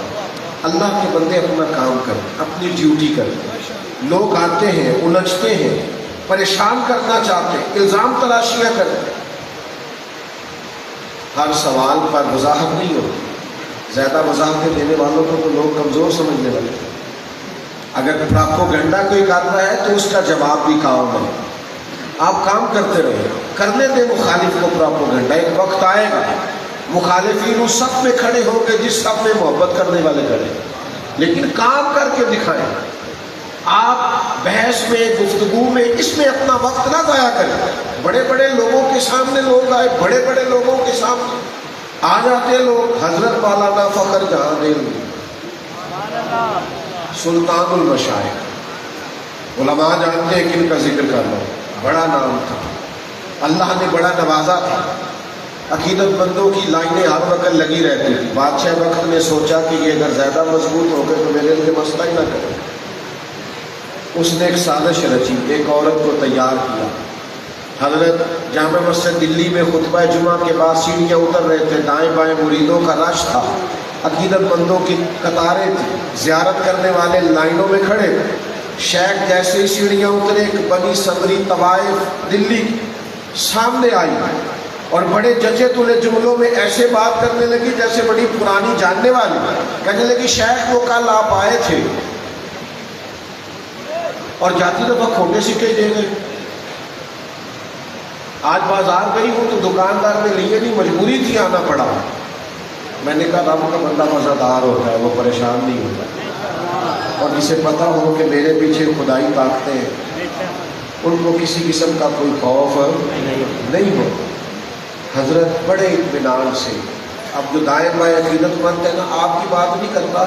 اللہ کے بندے اپنا کام کریں, اپنی ڈیوٹی کریں. لوگ آتے ہیں, الجھتے ہیں, پریشان کرنا چاہتے ہیں، الزام تراشیاں کرتے ہیں۔ ہر سوال پر وضاحت نہیں ہوتی، زیادہ وضاحتیں دینے والوں کو تو لوگ کمزور سمجھنے لگتے ہیں۔ اگر پراپوگنڈا کوئی کرتا ہے تو اس کا جواب بھی کام ہے، آپ کام کرتے رہے، کرنے دیں مخالف کو پراپوگنڈا۔ ایک وقت آئے گا مخالفین اس صف میں کھڑے ہوں گے جس صف میں محبت کرنے والے کھڑے، لیکن کام کر کے دکھائیں۔ آپ بحث میں، گفتگو میں، اس میں اپنا وقت نہ ضائع کریں۔ بڑے بڑے لوگوں کے سامنے لوگ آئے، بڑے بڑے لوگوں کے سامنے آ جاتے لوگ، حضرت مولانا فخر جہاں دہلوی سلطان المشائخ، علماء جانتے ہیں کن کا ذکر کر رہا ہوں، بڑا نام تھا، اللہ نے بڑا نوازا تھا، عقیدت مندوں کی لائنیں ہر وقت لگی رہتی تھی۔ بادشاہ وقت نے سوچا کہ یہ اگر زیادہ مضبوط ہو گئے تو میرے لیے مسئلہ ہی نہ کرے، اس نے ایک سازش رچی، ایک عورت کو تیار کیا۔ حضرت جامع مسجد دلی میں خطبہ جمعہ کے بعد سیڑھیاں اتر رہے تھے، دائیں بائیں مریدوں کا رش تھا، عقیدت مندوں کی قطاریں تھیں، زیارت کرنے والے لائنوں میں کھڑے۔ شیخ جیسے ہی سیڑھیاں اترے، ایک بنی صبری طوائف دلی سامنے آئی اور بڑے جچے تلے جملوں میں ایسے بات کرنے لگی جیسے بڑی پرانی جاننے والی، کہنے لگی شیخ وہ کل آپ آئے تھے اور جاتی دفعہ کھوٹے سکے دے گئے، آج بازار گئی ہوں تو دکاندار نے لیے نہیں، مجبوری تھی آنا پڑا۔ میں نے کہا رب کا بندہ مزیدار ہوتا ہے، وہ پریشان نہیں ہوتا، اور جسے پتہ ہو کہ میرے پیچھے خدائی طاقتیں ہیں ان کو کسی قسم کا کوئی خوف نہیں ہو۔ حضرت بڑے اطمینان سے، اب جو دائیں بائیں عقیدت مند ہے نا، آپ کی بات نہیں کرتا،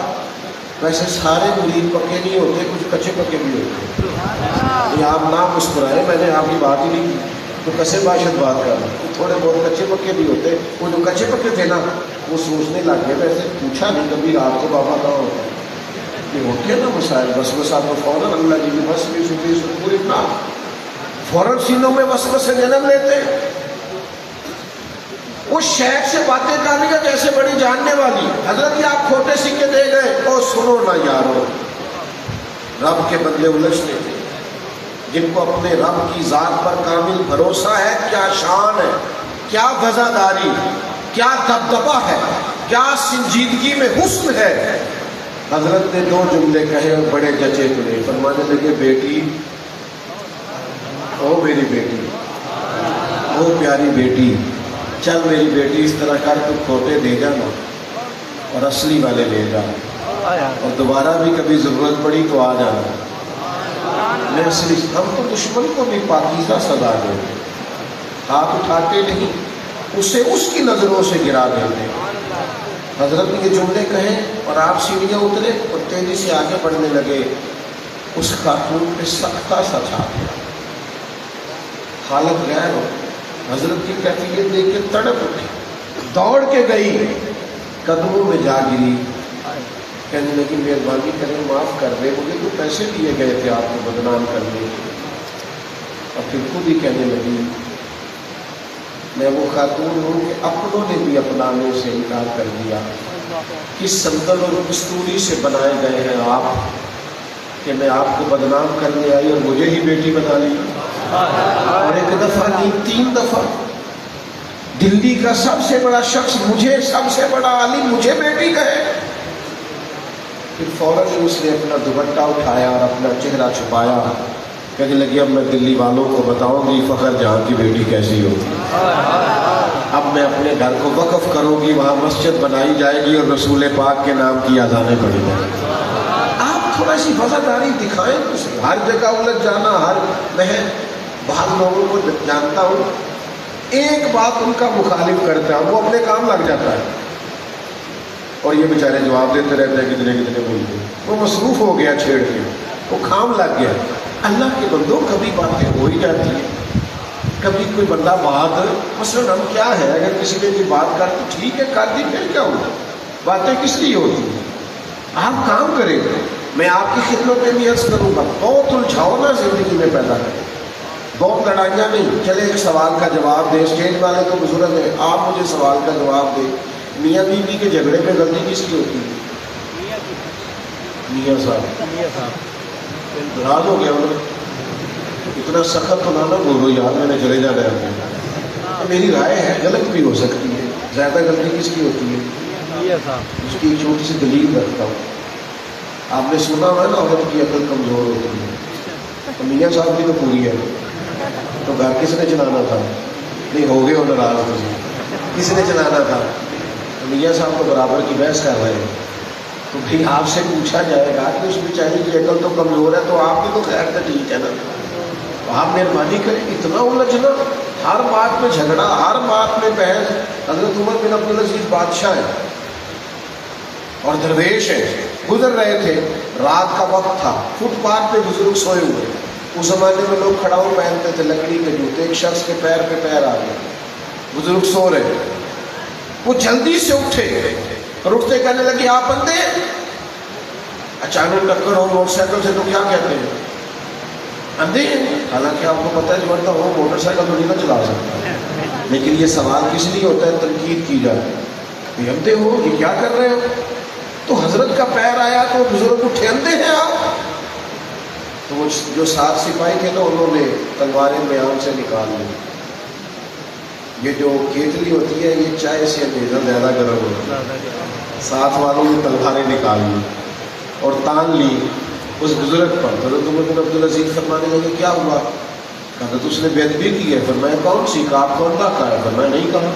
ویسے سارے مرید پکے نہیں ہوتے، کچھ کچے پکے بھی ہوتے ہیں، یہ آپ نہ مسکرائے، میں نے آپ کی بات ہی نہیں کی تو کسے باشد بات کر رہا ہوں، تھوڑے بہت کچے پکے بھی ہوتے، وہ جو کچے پکے تھے نا وہ سوچنے لگ گئے، ویسے پوچھا نہیں کبھی رات کو بابا کہاں ہوتا ہے، یہ ہوتے ہیں نا مسائل، وسوسہ تو فوراً اللہ جی کی بس بھی سکری سکور اتنا فوراً سینوں میں وسوسے جنم لیتے۔ اس شیخ سے باتیں کر رہی ہے جیسے بڑی جاننے والی، حضرت یہ آپ کھوٹے سکے دے گئے، او سنو نا یارو، رب کے بندے الجھتے تھے جن کو اپنے رب کی ذات پر کامل بھروسہ ہے، کیا شان ہے، کیا وزاداری، کیا دبدبہ ہے، کیا سنجیدگی میں حسن ہے۔ حضرت نے دو جملے کہے اور بڑے جچے تلے، فرمانے لگے بیٹی، او میری بیٹی، او پیاری بیٹی، چل میری بیٹی اس طرح کر تو کھوٹے دے جانا اور اصلی والے لے جانا، اور دوبارہ بھی کبھی ضرورت پڑی تو آ جانا۔ میں صرف ہم تو دشمن کو بھی پاکیزہ سزا دیتے، ہاتھ اٹھاتے نہیں، اسے اس کی نظروں سے گرا دیتے۔ حضرت نے یہ جملے کہے اور آپ سیڑھیاں اترے اور تیزی سے آگے بڑھنے لگے، اس خاتون پہ سختہ سا چھا گیا، حالت غیر ہو، حضرت کی کیفیت دیکھ کے تڑپ اٹھی، دوڑ کے گئی، قدموں میں جا گری، کہنے لگی مہربانی کریں معاف کر دے، مجھے تو پیسے دیے گئے تھے آپ کو بدنام کرنے کے۔ اور پھر خود ہی کہنے لگی میں وہ خاتون ہوں کہ اپنوں نے بھی اپنانے سے انکار کر دیا، کس سندل اور کستوری سے بنائے گئے ہیں آپ کہ میں آپ کو بدنام کرنے آئی اور مجھے ہی بیٹی بنا لی۔ اور ایک دفعہ نہیں، 3 دفعہ دلی کا سب سے بڑا شخص مجھے، سب سے بڑا عالم مجھے بیٹی کہے۔ پھر فوراً اس نے اپنا دوپٹہ اٹھایا اور اپنا چہرہ چھپایا، کہنے لگی اب میں دلی والوں کو بتاؤں گی فخر جہاں کی بیٹی کیسی ہوتی، اب میں اپنے گھر کو وقف کروں گی، وہاں مسجد بنائی جائے گی اور رسول پاک کے نام کی اذانیں پڑھی جائیں گی۔ آپ تھوڑا سی وفاداری دکھائیں، ہر جگہ الجھ جانا، میں بعض لوگوں کو جانتا ہوں ایک بات ان کا مخالف کرتا ہے وہ اپنے کام لگ جاتا ہے اور یہ بیچارے جواب دیتے رہتے ہیں کتنے بولتے، وہ مصروف ہو گیا چھیڑ کے، وہ کام لگ گیا۔ اللہ کے بندوں کبھی باتیں ہو ہی جاتی ہیں، کبھی کوئی بندہ بات، مثلا ہم کیا ہے اگر کسی نے بھی بات کر تو ٹھیک ہے کر دی، پھر کیا ہوا، باتیں کس لیے ہوتی ہیں، آپ کام کریں گے۔ میں آپ کی خدمت میں بھی عرض کروں گا، بہت الجھاؤ نہ زندگی میں پیدا کریں، بہت لڑائیاں نہیں، چلے ایک سوال کا جواب دیں، اسٹیج والے تو بزرگ ہیں، آپ مجھے سوال کا جواب دیں، میاں بیوی کے جھگڑے میں غلطی کس کی ہوتی ہے؟ میاں صاحب ناراض ہو گیا انہوں نے، اتنا سخت تو نہ بولو یار میں نے چلے جانا ہے. میری رائے ہے غلط بھی ہو سکتی ہے. زیادہ غلطی کس کی ہوتی ہے؟ یہ صاحب اس کی ایک چھوٹی سی دلیل رکھتا ہوں. آپ نے سنا ہوا ہے نا عورت کی عقل کمزور ہوتی ہے. تو میاں صاحب کی تو پوری ہے. تو گھر کس نے چلانا تھا؟ نہیں ہو گئے ہو ناراض ہو جی. کس نے چلانا تھا؟ تو میاں صاحب تو برابر کی بحث کر رہے ہیں. تو بھائی آپ سے پوچھا جائے گا کہ اس بیچاری کی عقل تو کمزور ہے تو آپ کی تو خیر تو ٹھیک ہے نا. تو آپ مہربانی کریں اتنا الجھنا، ہر بات میں جھگڑا، ہر بات میں بحث. حضرت عمر بن عبدالعزیز بادشاہ ہیں اور درویش ہیں. گزر رہے تھے، رات کا وقت تھا، فٹ پاتھ پہ بزرگ سوئے ہوئے. اس زمانے میں لوگ کھڑاؤ پہنتے تھے لکڑی کے جوتے. ایک شخص کے پیر پہ پیر آ گیا، بزرگ سو رہے. وہ جلدی سے اٹھے اور اٹھتے کہنے لگے آپ بندے. اچانک ٹکر ہو موٹر سائیکل سے تو کیا کہتے ہیں؟ اندھے. حالانکہ آپ کو پتہ ہے جو بندہ ہو موٹر سائیکل تو نہیں نہ چلا سکتا، لیکن یہ سوال کس لیے ہوتا ہے؟ تنقید کی جائے کہ اندھے ہو، یہ کیا کر رہے ہو؟ تو حضرت کا پیر آیا تو بزرگ اٹھے. اندھے ہیں آپ؟ تو وہ جو 7 سپاہی تھے نا انہوں نے تلواریں میان سے نکال لی. یہ جو کیتلی ہوتی ہے یہ چائے سے زیادہ گرم ہوتی ہے. ساتھ والوں نے تلواریں نکال لی اور تان لی اس بزرگ پر. حضرت عمر بن عبدالعزیز فرمانے لگے کیا ہوا؟ کہا تو اس نے بیعت بھی کی ہے. فرمایا کون سی؟ کہا آپ کو اللہ کا ہے. فرمایا نہیں کہا.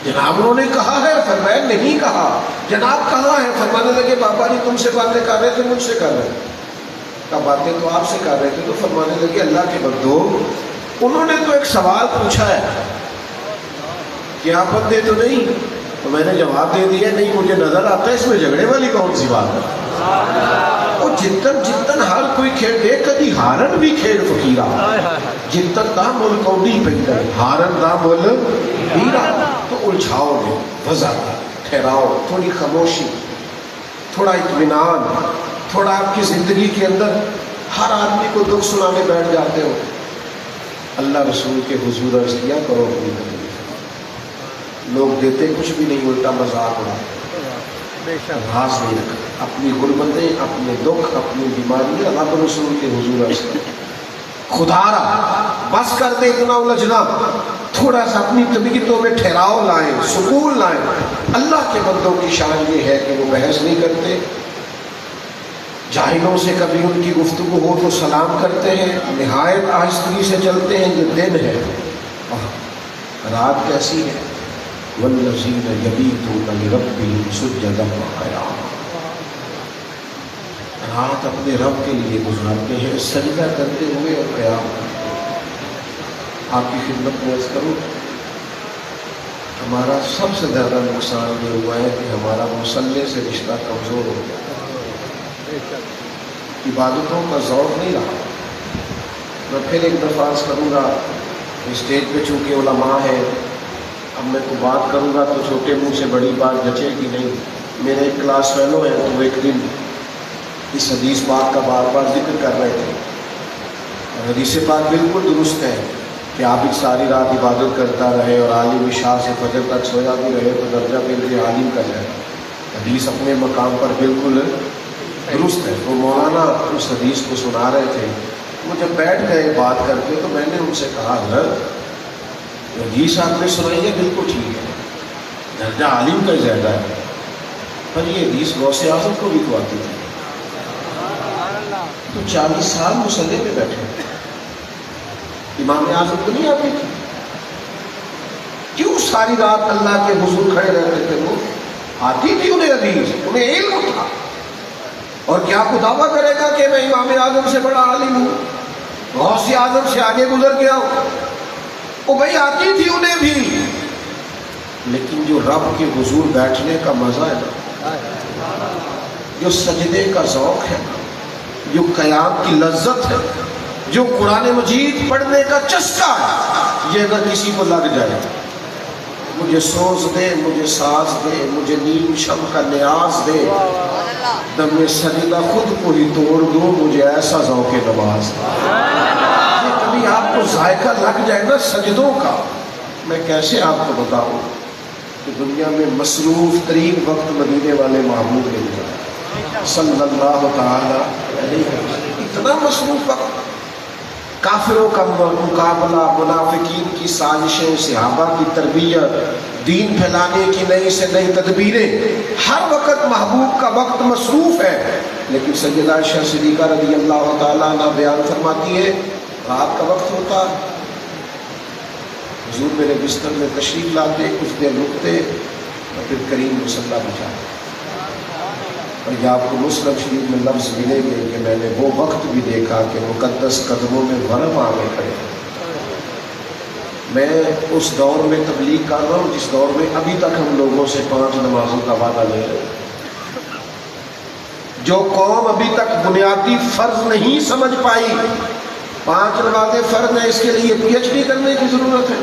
جناب انہوں نے کہا ہے. فرمایا نہیں کہا. جناب کہاں ہے؟ فرمانے لگے بابا جی تم سے باتیں کر رہے تھے مجھ سے کر رہے تھے. کہا باتیں تو آپ سے کر رہے تھے. تو فرمانے لگے اللہ کے بندو انہوں نے تو ایک سوال پوچھا ہے کہ آپ بندے تو نہیں. تو میں نے جواب دے دیا نہیں مجھے نظر آتا ہے. اس میں جھگڑے والی کون سی بات ہے؟ اور جتن جتن ہر کوئی کھیل دے کبھی ہارن بھی کھیل فقیرہ جتن دا مل کوڈی پہنتا ہے ہارن دا مل بیرا. تو الجھاؤ میں وضاحت، ٹھہراؤ، تھوڑی خاموشی، تھوڑا اطمینان، تھوڑا آپ کی زندگی کے اندر ہر آدمی کو دکھ سنانے بیٹھ جاتے ہو. اللہ رسول کے حضور عرض کیا کرو اپنی زندگی. لوگ دیتے کچھ بھی نہیں، الٹا مذاق اڑاتے، راز نہیں رکھتے. اپنی غربتیں، اپنے دکھ، اپنی بیماریاں رب رسول کے حضور عرض کرتے. خدا را بس کر دے اتنا الجھنا. تھوڑا سا اپنی طبیعتوں میں ٹھہراؤ لائیں، سکون لائیں. اللہ کے بندوں کی شان یہ ہے کہ وہ بحث نہیں کرتے. جاہلوں سے کبھی ان کی گفتگو ہو تو سلام کرتے ہیں، نہایت آہستگی سے چلتے ہیں. یہ دن ہے اور رات کیسی ہے؟ والذین یبیتون لربہم سجدا وقیاما. رات اپنے رب کے لیے گزارتے ہیں سجدہ کرتے ہوئے اور قیام کرتے ہوئے. آپ کی خدمت میں عرض کروں ہمارا سب سے زیادہ نقصان یہ ہوا ہے کہ ہمارا مصلی سے رشتہ کمزور ہو گیا. عبادتوں کا ذوق نہیں رہا. میں پھر ایک دفعہ عرض کروں گا اسٹیج پہ چونکہ علماء ہے، اب میں کو بات کروں گا تو چھوٹے منہ سے بڑی بات جچے گی نہیں. میرے ایک کلاس فیلو ہیں تو وہ ایک دن اس حدیث پاک کا بار بار ذکر کر رہے تھے. اور حدیث پاک بالکل درست ہے کہ آپ ایک ساری رات عبادت کرتا رہے اور عالم عشاء سے فجر تک سویا بھی رہے تو درجہ بالکل عالم کا جائے. حدیث اپنے مقام پر بالکل درست ہے. وہ مولانا اس حدیث کو سنا رہے تھے. وہ جب بیٹھ گئے بات کر کے تو میں نے ان سے کہا حضرت حدیث آپ نے سنائی ہے بالکل ٹھیک ہے، درجہ عالم کا زیادہ ہے، پر یہ حدیث غوث اعظم کو بھی تو آتی تھی. تو 40 سال مصلی پہ بیٹھے امام اعظم کو نہیں آتی تھی. کیوں ساری رات اللہ کے حضور کھڑے رہتے تھے؟ وہ آتی تھی انہیں حدیث، انہیں علم تھا. اور کیا کو دعویٰ کرے گا کہ میں امام اعظم سے بڑا عالم ہوں، غوث اعظم سے آگے گزر گیا ہوں؟ وہ بھائی آتی تھی انہیں بھی. لیکن جو رب کے حضور بیٹھنے کا مزہ ہے نا، جو سجدے کا ذوق ہے، جو قیام کی لذت ہے، جو قرآن مجید پڑھنے کا چسکا ہے، یہ اگر کسی کو لگ جائے مجھے سوز دے، مجھے ساز دے، مجھے نیم شم کا نیاز دے، دم سجدہ خود کو ہی توڑ دو، مجھے ایسا ذوق نماز دے. کبھی آپ کو ذائقہ لگ جائے نا سجدوں کا. میں کیسے آپ کو بتاؤں کہ دنیا میں مصروف ترین وقت مدینے والے محبوب نے گزارا صلی اللہ تعالی علیہ وسلم. اتنا مصروف وقت، کافروں کا مقابلہ، منافقین کی سازشیں، صحابہ کی تربیت، دین پھیلانے کی نئی سے نئی تدبیریں، ہر وقت محبوب کا وقت مصروف ہے۔ لیکن سیدہ عائشہ صدیقہ رضی اللہ تعالیٰ عنہ بیان فرماتی ہے رات کا وقت ہوتا، حضور میرے بستر میں تشریف لاتے، کچھ دیر رکتے اور پھر کریم مصلی بچاتے۔ اور یہ آپ کو مسلم شریف میں لفظ ملیں گے کہ میں نے وہ وقت بھی دیکھا کہ مقدس قدموں میں غرب آگے کھڑے۔ میں اس دور میں تبلیغ کر رہا ہوں جس دور میں ابھی تک ہم لوگوں سے 5 نمازوں کا وعدہ لے رہے ہیں۔ جو قوم ابھی تک بنیادی فرض نہیں سمجھ پائی، 5 نمازیں فرض ہیں، اس کے لیے پی ایچ ڈی کرنے کی ضرورت ہے۔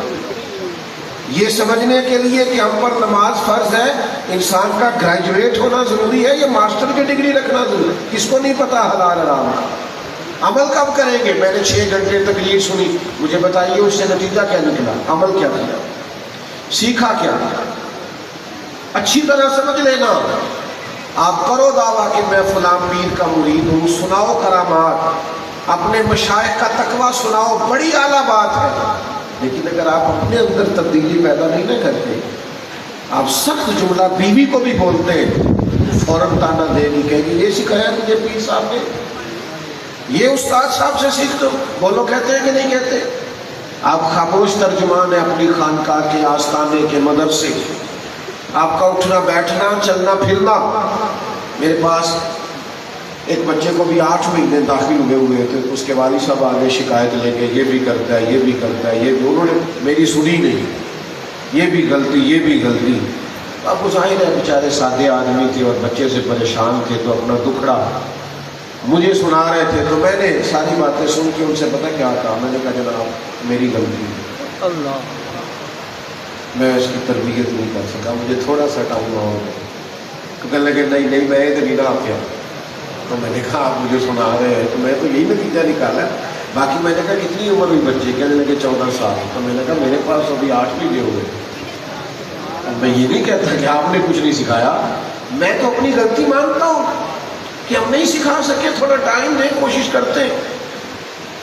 یہ سمجھنے کے لیے کہ ہم پر نماز فرض ہے انسان کا گریجویٹ ہونا ضروری ہے یا ماسٹر کی ڈگری رکھنا ضروری ہے؟ کس کو نہیں پتا حلال حرام کا؟ عمل کب کریں گے؟ میں نے 6 گھنٹے تقریر سنی، مجھے بتائیے اس سے نتیجہ کیا نکلا؟ عمل کیا کیا؟ سیکھا کیا؟ اچھی طرح سمجھ لینا۔ آپ کرو دعویٰ کہ میں فلاں پیر کا مرید ہوں، سناؤ کرامات، اپنے مشائخ کا تقویٰ سناؤ، بڑی اعلیٰ بات ہے، لیکن اگر آپ اپنے اندر تبدیلی پیدا نہیں نہ کرتے، آپ سخت جملہ بیوی کو بھی بولتے فوراً تانا دے نہیں، کہے گی یہ سکھایا تجھے پیر صاحب نے، یہ استاد صاحب سے سیکھتے ہو، بولو کہتے ہیں کہ نہیں کہتے؟ آپ خاموش ترجمان ہیں اپنی خانقاہ کے، آستانے کے، مدرسے، آپ کا اٹھنا بیٹھنا، چلنا پھرنا۔ میرے پاس ایک بچے کو بھی 8 مہینے داخل ہوئے تھے، اس کے والد صاحب آگے شکایت لے کے یہ بھی کرتا ہے، یہ بھی کرتا ہے، یہ بھی، انہوں نے میری سنی نہیں، یہ بھی غلطی، یہ بھی غلطی۔ اب وہ ظاہر ہے بیچارے سادے آدمی تھے اور بچے سے پریشان تھے تو اپنا دکھڑا مجھے سنا رہے تھے، تو میں نے ساری باتیں سن کے ان سے پتہ کیا کہا، میں نے کہا جناب میری غلطی ہے، اللہ، میں اس کی تربیت نہیں کر سکا، مجھے تھوڑا سا ٹائم اور۔ کہنے لگے نہیں نہیں میں تو نہیں نہ آیا۔ تو میں نے کہا آپ مجھے سنا رہے ہیں تو میں تو یہی نتیجہ نکالا، باقی میں نے کہا کتنی عمر ہوئی بچے؟ کہنے لگے 14 سال۔ تو میں نے کہا میرے پاس ابھی 8 بھی گئے ہوئے۔ میں یہ نہیں کہتا کہ آپ نے کچھ نہیں سکھایا، میں تو اپنی غلطی مانتا ہوں کہ ہم نہیں سکھا سکے، تھوڑا ٹائم دیں، کوشش کرتے ہیں،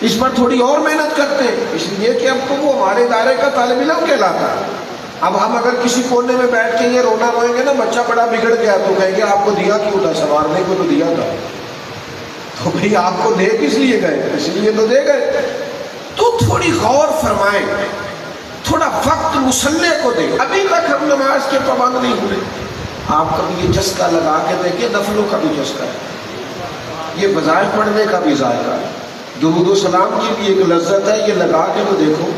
اس پر تھوڑی اور محنت کرتے ہیں، اس لیے کہ اب تو وہ ہمارے ادارے کا طالب علم کہلاتا ہے۔ اب ہم اگر کسی کونے میں بیٹھ کے یہ رونا روئیں گے نا بچہ بڑا بگڑ گیا، تو کہیں گے آپ کو دیا کیوں تھا؟ سنوارنے کو تو دیا تھا، تو بھئی آپ کو دے کس لیے گئے؟ اس لیے تو دے گئے۔ تو تھوڑی غور فرمائیں، تھوڑا وقت مصلح کو دیں۔ ابھی تک ہم نماز کے پابند نہیں ہوئے۔ آپ کبھی یہ چسکا لگا کے دیکھیں، نفلوں کا بھی چسکا ہے، یہ وظائف پڑھنے کا بھی ذائقہ ہے، درود و سلام کی بھی ایک لذت ہے، یہ لگا کے تو دیکھو،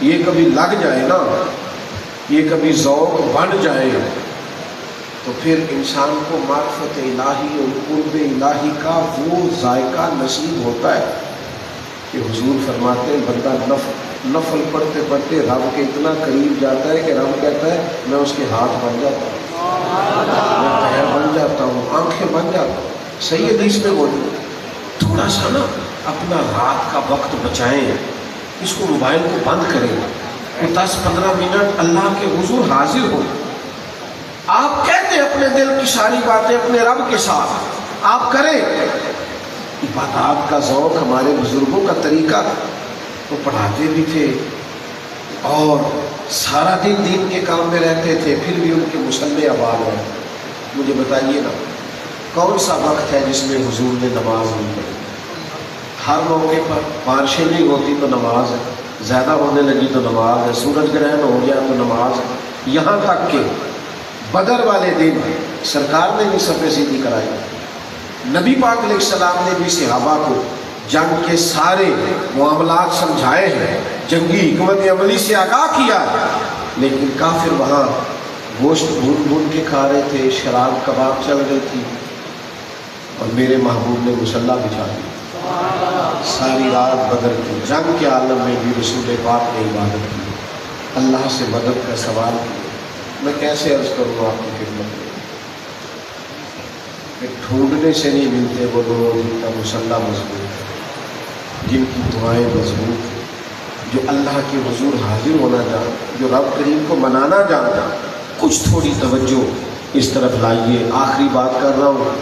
یہ کبھی لگ جائے نا، یہ کبھی ذوق بن جائے تو پھر انسان کو معرفت الہی اور قرب الہی کا وہ ذائقہ نصیب ہوتا ہے کہ حضور فرماتے ہیں بندہ نفل پڑھتے پڑھتے رب کے اتنا قریب جاتا ہے کہ رب کہتا ہے میں اس کے ہاتھ بن جاتا ہوں، میں پیر بن جاتا ہوں، آنکھیں بن جاتا ہوں۔ صحیح حدیث میں بولوں، تھوڑا سا نا اپنا رات کا وقت بچائیں، اس کو موبائل کو بند کریں، 10-15 منٹ اللہ کے حضور حاضر ہو۔ آپ کہتے ہیں اپنے دل کی ساری باتیں اپنے رب کے ساتھ، آپ کریں۔ عبادات کا ذوق ہمارے بزرگوں کا طریقہ، وہ پڑھاتے بھی تھے اور سارا دن دین کے کام میں رہتے تھے، پھر بھی ان کے مصلے آباد ہیں۔ مجھے بتائیے نا کون سا وقت ہے جس میں حضور نے نماز نہیں پڑھی؟ ہر موقع پر، بارشیں نہیں ہوتی تو نماز ہے، زیادہ ہونے لگی تو نماز ہے، سورج گرہن ہو گیا تو نماز ہے، یہاں تک کہ بدر والے دن سرکار نے بھی صفیں سیدھی کرائی، نبی پاک علیہ السلام نے بھی صحابہ کو جنگ کے سارے معاملات سمجھائے ہیں، جنگی حکمت عملی سے آگاہ کیا، لیکن کافر وہاں گوشت بھون بھون کے کھا رہے تھے، شراب کباب چل رہی تھی، اور میرے محبوب نے مصلی بچھا دی، ساری رات بدر کی جنگ کے عالم میں بھی رسول پاک نے عبادت کی، اللہ سے مدد کا سوال کیا۔ میں کیسے عرض کروں آپ کی خدمت میں کہ ڈھونڈنے سے نہیں ملتے وہ لوگ جن کا مصلی مضبوط ہے، جن کی دعائیں مضبوط ہیں، جو اللہ کے حضور حاضر ہونا جانتا، جو رب کریم کو منانا جانتا۔ کچھ تھوڑی توجہ اس طرف لائیے۔ آخری بات کر رہا ہوں،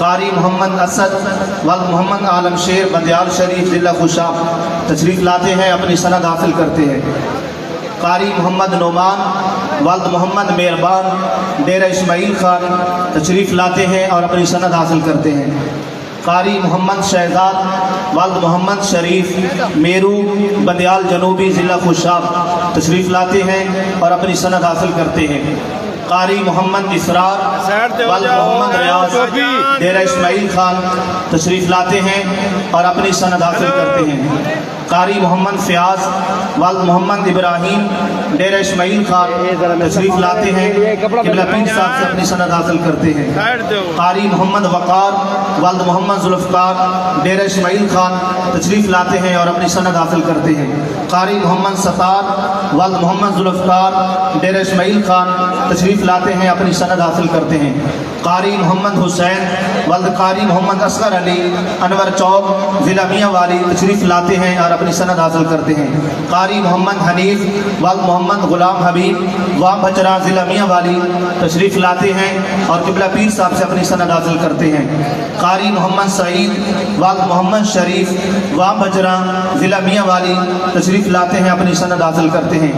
قاری محمد اسد والد محمد عالم شیر بندیال شریف ضلع خوشاب تشریف لاتے ہیں، اپنی سند حاصل کرتے ہیں۔ قاری محمد نعمان والد محمد مہربان ڈیرہ اسماعیل خان تشریف لاتے ہیں اور اپنی سند حاصل کرتے ہیں۔ قاری محمد شہزاد والد محمد شریف میرو بندیال جنوبی ضلع خوشاب تشریف لاتے ہیں اور اپنی سند حاصل کرتے ہیں۔ قاری محمد اسرار والد محمد ریاض ڈیرہ اسماعیل خان تشریف لاتے ہیں اور اپنی سند حاصل کرتے ہیں۔ قاری محمد فیاض والد محمد ابراہیم ڈیرہ اسماعیل خان تشریف لاتے ہیں، قبلہ پیر صاحب سے اپنی سند حاصل کرتے ہیں۔ قاری محمد وقار والد محمد ذوالفقار ڈیرہ اسماعیل خان تشریف لاتے ہیں اور اپنی سند حاصل کرتے ہیں۔ قاری محمد ستار والد محمد ذوالفقار ڈیرہ اسماعیل خان تشریف لاتے ہیں، اپنی سند حاصل کرتے ہیں۔ قاری محمد حسین والد قاری محمد اصغر علی انور چوک ضلع میاں والی تشریف لاتے ہیں اور اپنی سند حاصل کرتے ہیں۔ قاری محمد حنیف والد محمد غلام حبیب وام بچرا ضلع میاں والی تشریف لاتے ہیں اور قبلہ پیر صاحب سے اپنی سند حاصل کرتے ہیں۔ قاری محمد سعید والد محمد شریف وام بچرا ضلع میاں والی تشریف لاتے ہیں، اپنی سند حاصل کرتے ہیں۔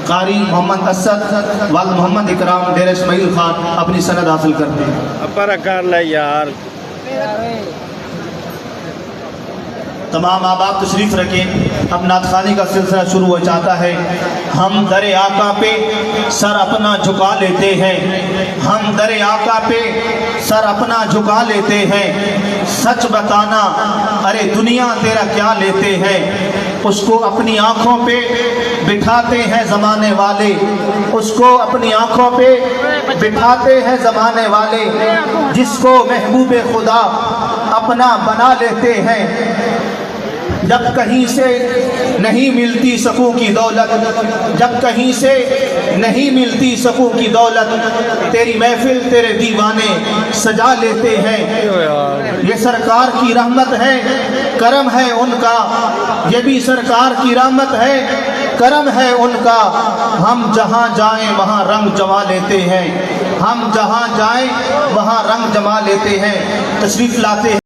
قاری محمد اسد والد محمد اکرام ڈیرہ اسماعیل خان اپنی سند حاصل کرتے ہیں۔ اپر کر لے یار۔ تمام احباب تشریف رکھیں، اب نعت خوانی کا سلسلہ شروع ہو جاتا ہے۔ ہم در آقا پہ سر اپنا جھکا لیتے ہیں، ہم در آقا پہ سر اپنا جھکا لیتے ہیں، سچ بتانا ارے دنیا تیرا کیا لیتے ہیں، اس کو اپنی آنکھوں پہ بٹھاتے ہیں زمانے والے، اس کو اپنی آنکھوں پہ بٹھاتے ہیں زمانے والے، جس کو محبوب خدا اپنا بنا لیتے ہیں۔ جب کہیں سے نہیں ملتی سکوں کی دولت، جب کہیں سے نہیں ملتی سکوں کی دولت، تیری محفل تیرے دیوانے سجا لیتے ہیں۔ یہ سرکار کی رحمت ہے، کرم ہے ان کا، یہ بھی سرکار کی رحمت ہے، کرم ہے ان کا۔ ہم جہاں جائیں وہاں رنگ جما لیتے ہیں، ہم جہاں جائیں وہاں رنگ جما لیتے ہیں۔ تشریف لاتے ہیں۔